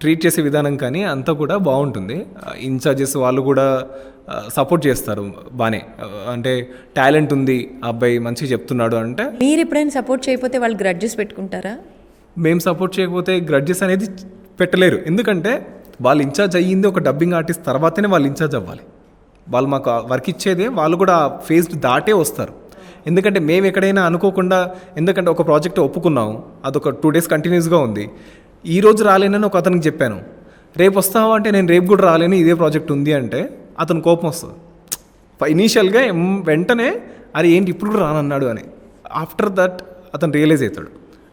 ట్రీట్ చేసే విధానం కానీ అంతా కూడా బాగుంటుంది. ఇన్ఛార్జెస్ వాళ్ళు కూడా సపోర్ట్ చేస్తారు బాగానే. అంటే టాలెంట్ ఉంది ఆ అబ్బాయి, మంచిగా చెప్తున్నాడు అంటే. మీరు ఎప్పుడైనా సపోర్ట్ చేయకపోతే వాళ్ళు గ్రడ్జెస్ పెట్టుకుంటారా? మేము సపోర్ట్ చేయకపోతే గ్రడ్జెస్ అనేది పెట్టలేరు. ఎందుకంటే వాళ్ళు ఇన్ఛార్జ్ అయ్యింది ఒక డబ్బింగ్ ఆర్టిస్ట్ తర్వాతనే వాళ్ళు ఇన్ఛార్జ్ అవ్వాలి. వాళ్ళు మాకు వర్క్ ఇచ్చేదే, వాళ్ళు కూడా ఫేజ్ దాటే వస్తారు. ఎందుకంటే మేము ఎక్కడైనా అనుకోకుండా, ఎందుకంటే ఒక ప్రాజెక్ట్ ఒప్పుకున్నాం, అదొక 2 days కంటిన్యూస్గా ఉంది. ఈ రోజు రాలేనని ఒక అతనికి చెప్పాను, రేపు వస్తావా అంటే నేను రేపు కూడా రాలేను, ఇదే ప్రాజెక్ట్ ఉంది అంటే అతను కోపం వస్తుంది. ఇనీషియల్గా వెంటనే అరే ఏంటి ఇప్పుడు కూడా రానన్నాడు అని. ఆఫ్టర్ దట్ అతను రియలైజ్ అవుతాడు,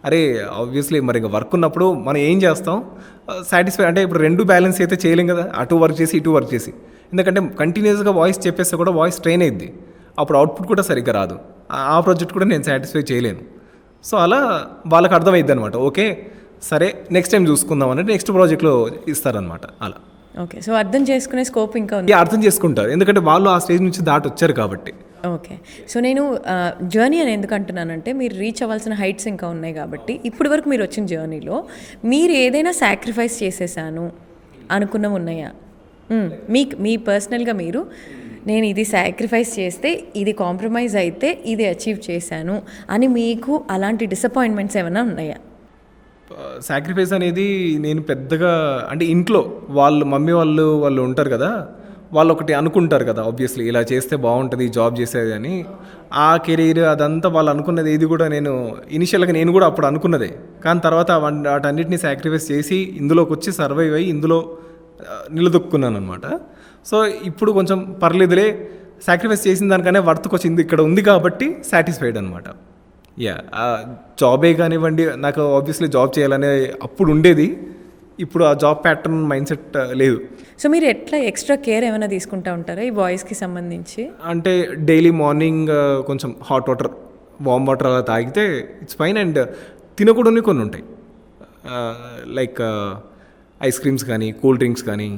అరే ఆబ్వియస్లీ మరి ఇంకా వర్క్ ఉన్నప్పుడు మనం ఏం చేస్తాం, సాటిస్ఫై అంటే ఇప్పుడు 2 బ్యాలెన్స్ అయితే చేయలేం కదా, అటు వర్క్ చేసి ఇటు వర్క్ చేసి. ఎందుకంటే కంటిన్యూస్గా వాయిస్ చెప్పేస్తే కూడా వాయిస్ ట్రైన్ అయ్యిద్ది, అప్పుడు అవుట్పుట్ కూడా సరిగ్గా రాదు, ఆ ప్రాజెక్ట్ కూడా నేను సాటిస్ఫై చేయలేను. సో అలా వాళ్ళకి అర్థమైద్ది అనమాట, ఓకే సరే నెక్స్ట్ టైం చూసుకుందాం అంటే నెక్స్ట్ ప్రాజెక్ట్లో ఇస్తారనమాట అలా. ఓకే, సో అర్థం చేసుకునే స్కోప్ ఇంకా ఉంది. అర్థం చేసుకుంటారు, ఎందుకంటే వాళ్ళు ఆ స్టేజ్ నుంచి దాటి వచ్చారు కాబట్టి. ఓకే, సో నేను జర్నీ అని ఎందుకు అంటున్నానంటే, మీరు రీచ్ అవ్వాల్సిన హైట్స్ ఇంకా ఉన్నాయి కాబట్టి, ఇప్పటి వరకు మీరు వచ్చిన జర్నీలో మీరు ఏదైనా సాక్రిఫైస్ చేసేసాను అనుకున్నవి ఉన్నాయా? మీ పర్సనల్గా మీరు, నేను ఇది సాక్రిఫైస్ చేస్తే, ఇది కాంప్రమైజ్ అయితే ఇది అచీవ్ చేశాను అని మీకు అలాంటి డిసప్పాయింట్మెంట్స్ ఏమైనా ఉన్నాయా? సాక్రిఫైస్ అనేది నేను పెద్దగా, అంటే ఇంట్లో వాళ్ళు మమ్మీ వాళ్ళు ఉంటారు కదా, వాళ్ళు ఒకటి అనుకుంటారు కదా ఆబ్వియస్లీ, ఇలా చేస్తే బాగుంటుంది జాబ్ చేసేది అని. ఆ కెరీర్ అదంతా వాళ్ళు అనుకున్నది, ఇది కూడా నేను ఇనిషియల్గా నేను కూడా అప్పుడు అనుకున్నదే. కానీ తర్వాత వాటన్నిటిని సాక్రిఫైస్ చేసి ఇందులోకి వచ్చి సర్వైవ్ అయ్యి ఇందులో నిలదొక్కున్నాను అనమాట. సో ఇప్పుడు కొంచెం పర్లేదులే, సాక్రిఫైస్ చేసిన దానికనే వర్త్కి వచ్చింది, ఇక్కడ ఉంది కాబట్టి సాటిస్ఫైడ్ అనమాట. జాబే కానివ్వండి, నాకు ఆబ్వియస్లీ జాబ్ చేయాలనే అప్పుడు ఉండేది, ఇప్పుడు ఆ జాబ్ ప్యాటర్న్ మైండ్ సెట్ లేదు. సో మీరు ఎట్లా ఎక్స్ట్రా కేర్ ఏమైనా తీసుకుంటా ఉంటారా ఈ వాయిస్కి సంబంధించి? అంటే డైలీ మార్నింగ్ కొంచెం హాట్ వాటర్, వామ్ వాటర్ అలా తాగితే ఇట్స్ ఫైన్. అండ్ తినకూడని కొన్ని ఉంటాయి, లైక్ ఐస్ క్రీమ్స్ కానీ, కూల్ డ్రింక్స్ కానీ,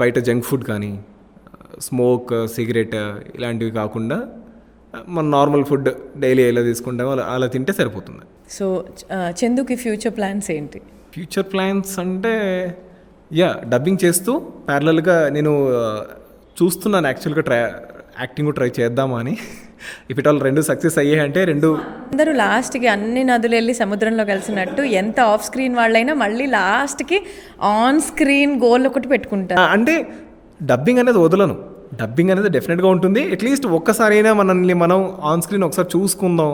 బయట జంక్ ఫుడ్ కానీ, స్మోక్, సిగరెట్ ఇలాంటివి కాకుండా మన నార్మల్ ఫుడ్ డైలీ ఎలా తీసుకుంటామో అలా తింటే సరిపోతుంది. సో చందుకి ఫ్యూచర్ ప్లాన్స్ ఏంటి? ఫ్యూచర్ ప్లాన్స్ అంటే డబ్బింగ్ చేస్తూ ప్యారలల్గా నేను చూస్తున్నాను యాక్చువల్గా యాక్టింగ్ ట్రై చేద్దామా అని. ఇఫ్ ఇట్ ఆల్ 2 సక్సెస్ అయ్యాయి అంటే 2 అందరూ లాస్ట్కి అన్ని నదులు వెళ్ళి సముద్రంలో కలిసినట్టు, ఎంత ఆఫ్ స్క్రీన్ వాళ్ళైనా మళ్ళీ లాస్ట్కి ఆన్ స్క్రీన్ గోల్ ఒకటి పెట్టుకుంటారు. అంటే డబ్బింగ్ అనేది వదలను, డబ్బింగ్ అనేది డెఫినెట్గా ఉంటుంది. అట్లీస్ట్ ఒక్కసారైనా మనల్ని మనం ఆన్ స్క్రీన్ ఒకసారి చూసుకుందాం,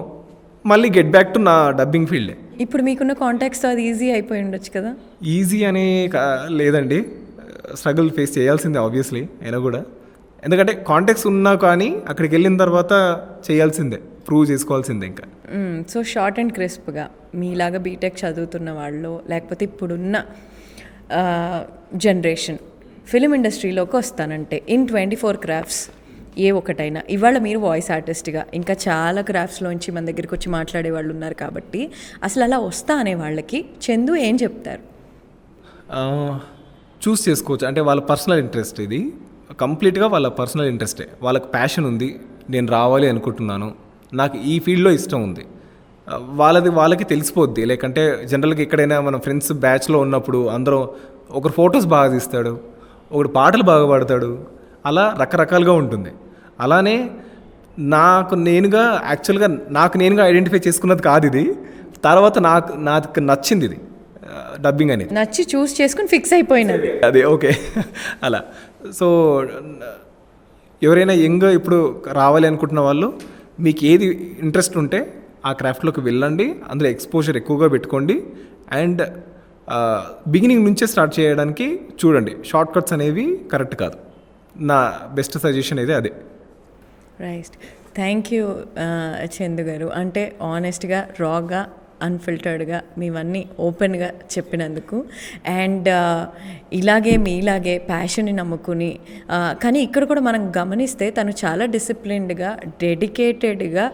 మళ్ళీ గెట్ బ్యాక్ టు నా డబ్బింగ్ ఫీల్డ్. ఇప్పుడు మీకున్న కాంటాక్ట్స్తో అది ఈజీ అయిపోయి ఉండొచ్చు కదా? ఈజీ అనే లేదండి, స్ట్రగుల్ ఫేస్ చేయాల్సిందే ఆబ్వియస్లీ అయినా కూడా. ఎందుకంటే కాంటాక్ట్స్ ఉన్నా కానీ అక్కడికి వెళ్ళిన తర్వాత చేయాల్సిందే, ప్రూవ్ చేసుకోవాల్సిందే ఇంకా. సో షార్ట్ అండ్ క్రిస్ప్గా మీలాగా బీటెక్ చదువుతున్న వాళ్ళు, లేకపోతే ఇప్పుడున్న జనరేషన్ ఫిలిం ఇండస్ట్రీలోకి వస్తానంటే ఇన్ 24 క్రాఫ్ట్స్ ఏ ఒకటైనా, ఇవాళ మీరు వాయిస్ ఆర్టిస్ట్గా ఇంకా చాలా క్రాఫ్ట్స్లోంచి మన దగ్గరికి వచ్చి మాట్లాడే వాళ్ళు ఉన్నారు కాబట్టి, అసలు అలా వస్తా అనే వాళ్ళకి చందు ఏం చెప్తారు? చూస్ చేసుకోవచ్చు, అంటే వాళ్ళ పర్సనల్ ఇంట్రెస్ట్, ఇది కంప్లీట్గా వాళ్ళ పర్సనల్ ఇంట్రెస్టే. వాళ్ళకి ప్యాషన్ ఉంది, నేను రావాలి అనుకుంటున్నాను, నాకు ఈ ఫీల్డ్లో ఇష్టం ఉంది, వాళ్ళకి తెలిసిపోద్ది. లేకంటే జనరల్గా ఎక్కడైనా మన ఫ్రెండ్స్ బ్యాచ్లో ఉన్నప్పుడు అందరూ ఒకరు ఫొటోస్ బాగా తీస్తాడు, ఒకడు పాటలు బాగా పాడతాడు, అలా రకరకాలుగా ఉంటుంది. అలానే నాకు నేనుగా యాక్చువల్గా నాకు నేనుగా ఐడెంటిఫై చేసుకున్నది కాదు ఇది. తర్వాత నాకు నచ్చింది ఇది డబ్బింగ్ అనేది. నచ్చి చూస్ చేసుకుని ఫిక్స్ అయిపోయినది. అదే ఓకే అలా. సో ఎవరైనా యంగ్ ఇప్పుడు రావాలి అనుకుంటున్న వాళ్ళు మీకు ఏది ఇంట్రెస్ట్ ఉంటే ఆ క్రాఫ్ట్లోకి వెళ్ళండి, అందులో ఎక్స్పోజర్ ఎక్కువగా పెట్టుకోండి అండ్ బిగినింగ్ నుంచే స్టార్ట్ చేయడానికి చూడండి. షార్ట్ కట్స్ అనేవి కరెక్ట్ కాదు. నా బెస్ట్ సజెషన్ అయితే అదే. రైట్, థ్యాంక్ యూ చందు గారు. అంటే ఆనెస్ట్గా, రాగా, అన్ఫిల్టర్డ్గా మీవన్నీ ఓపెన్గా చెప్పినందుకు. అండ్ ఇలాగే మీలాగే ప్యాషన్ని నమ్ముకుని, కానీ ఇక్కడ కూడా మనం గమనిస్తే తను చాలా డిసిప్లిన్డ్గా, డెడికేటెడ్గా,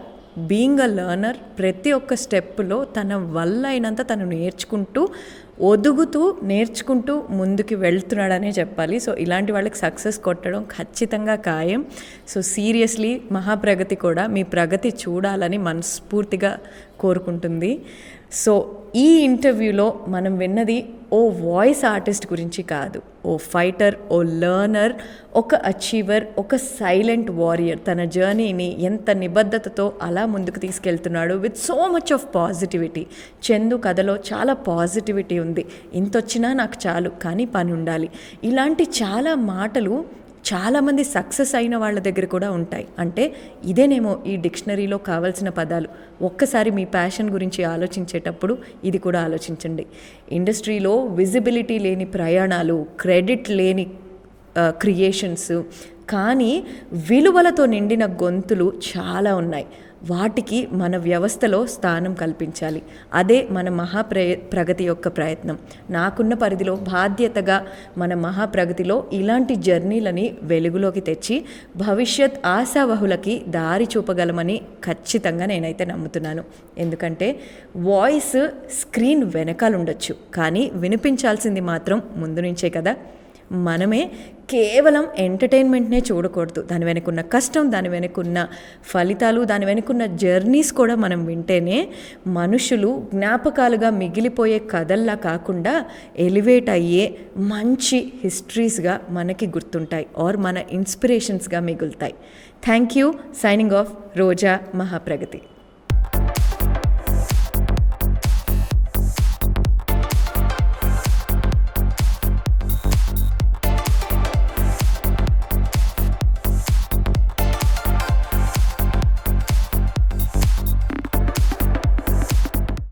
బీయింగ్ అ లర్నర్ ప్రతి ఒక్క స్టెప్లో తన వల్ల అయినంత తను నేర్చుకుంటూ, ఒదుగుతూ, నేర్చుకుంటూ ముందుకు వెళ్తున్నాడనే చెప్పాలి. సో ఇలాంటి వాళ్ళకి సక్సెస్ కొట్టడం ఖచ్చితంగా ఖాయం. సో సీరియస్లీ మహాప్రగతి కూడా మీ ప్రగతి చూడాలని మనస్ఫూర్తిగా కోరుకుంటుంది. సో ఈ ఇంటర్వ్యూలో మనం విన్నది ఓ వాయిస్ ఆర్టిస్ట్ గురించి కాదు, ఓ ఫైటర్, ఓ లర్నర్, ఒక అచీవర్, ఒక సైలెంట్ వారియర్. తన జర్నీని ఎంత నిబద్ధతతో అలా ముందుకు తీసుకెళ్తున్నాడు with so much of positivity. Chandu కథలో చాలా పాజిటివిటీ ఉంది. ఇంతొచ్చినా నాకు చాలు, కానీ పని ఉండాలి. ఇలాంటి చాలా మాటలు చాలామంది సక్సెస్ అయిన వాళ్ళ దగ్గర కూడా ఉంటాయి. అంటే ఇదేనేమో ఈ డిక్షనరీలో కావాల్సిన పదాలు. ఒక్కసారి మీ ప్యాషన్ గురించి ఆలోచించేటప్పుడు ఇది కూడా ఆలోచించండి. ఇండస్ట్రీలో విజిబిలిటీ లేని ప్రయాణాలు, క్రెడిట్ లేని క్రియేషన్స్, కానీ విలువలతో నిండిన గొంతులు చాలా ఉన్నాయి. వాటికి మన వ్యవస్థలో స్థానం కల్పించాలి. అదే మన ప్రగతి యొక్క ప్రయత్నం. నాకున్న పరిధిలో బాధ్యతగా మన మహాప్రగతిలో ఇలాంటి జర్నీలని వెలుగులోకి తెచ్చి భవిష్యత్ ఆశావహులకి దారి చూపగలమని ఖచ్చితంగా నేనైతే నమ్ముతున్నాను. ఎందుకంటే వాయిస్ స్క్రీన్ వెనకాల ఉండొచ్చు, కానీ వినిపించాల్సింది మాత్రం ముందు నుంచే కదా. మనమే కేవలం ఎంటర్టైన్మెంట్నే చూడకూడదు. దాని వెనుకున్న కష్టం, దాని వెనుకున్న ఫలితాలు, దాని వెనుకున్న జర్నీస్ కూడా మనం వింటేనే మనుషులు జ్ఞాపకాలుగా మిగిలిపోయే కథల్లా కాకుండా ఎలివేట్ అయ్యే మంచి హిస్టరీస్గా మనకి గుర్తుంటాయి, ఆర్ మన ఇన్స్పిరేషన్స్గా మిగులుతాయి. Thank you. Signing off, Roja, మహాప్రగతి.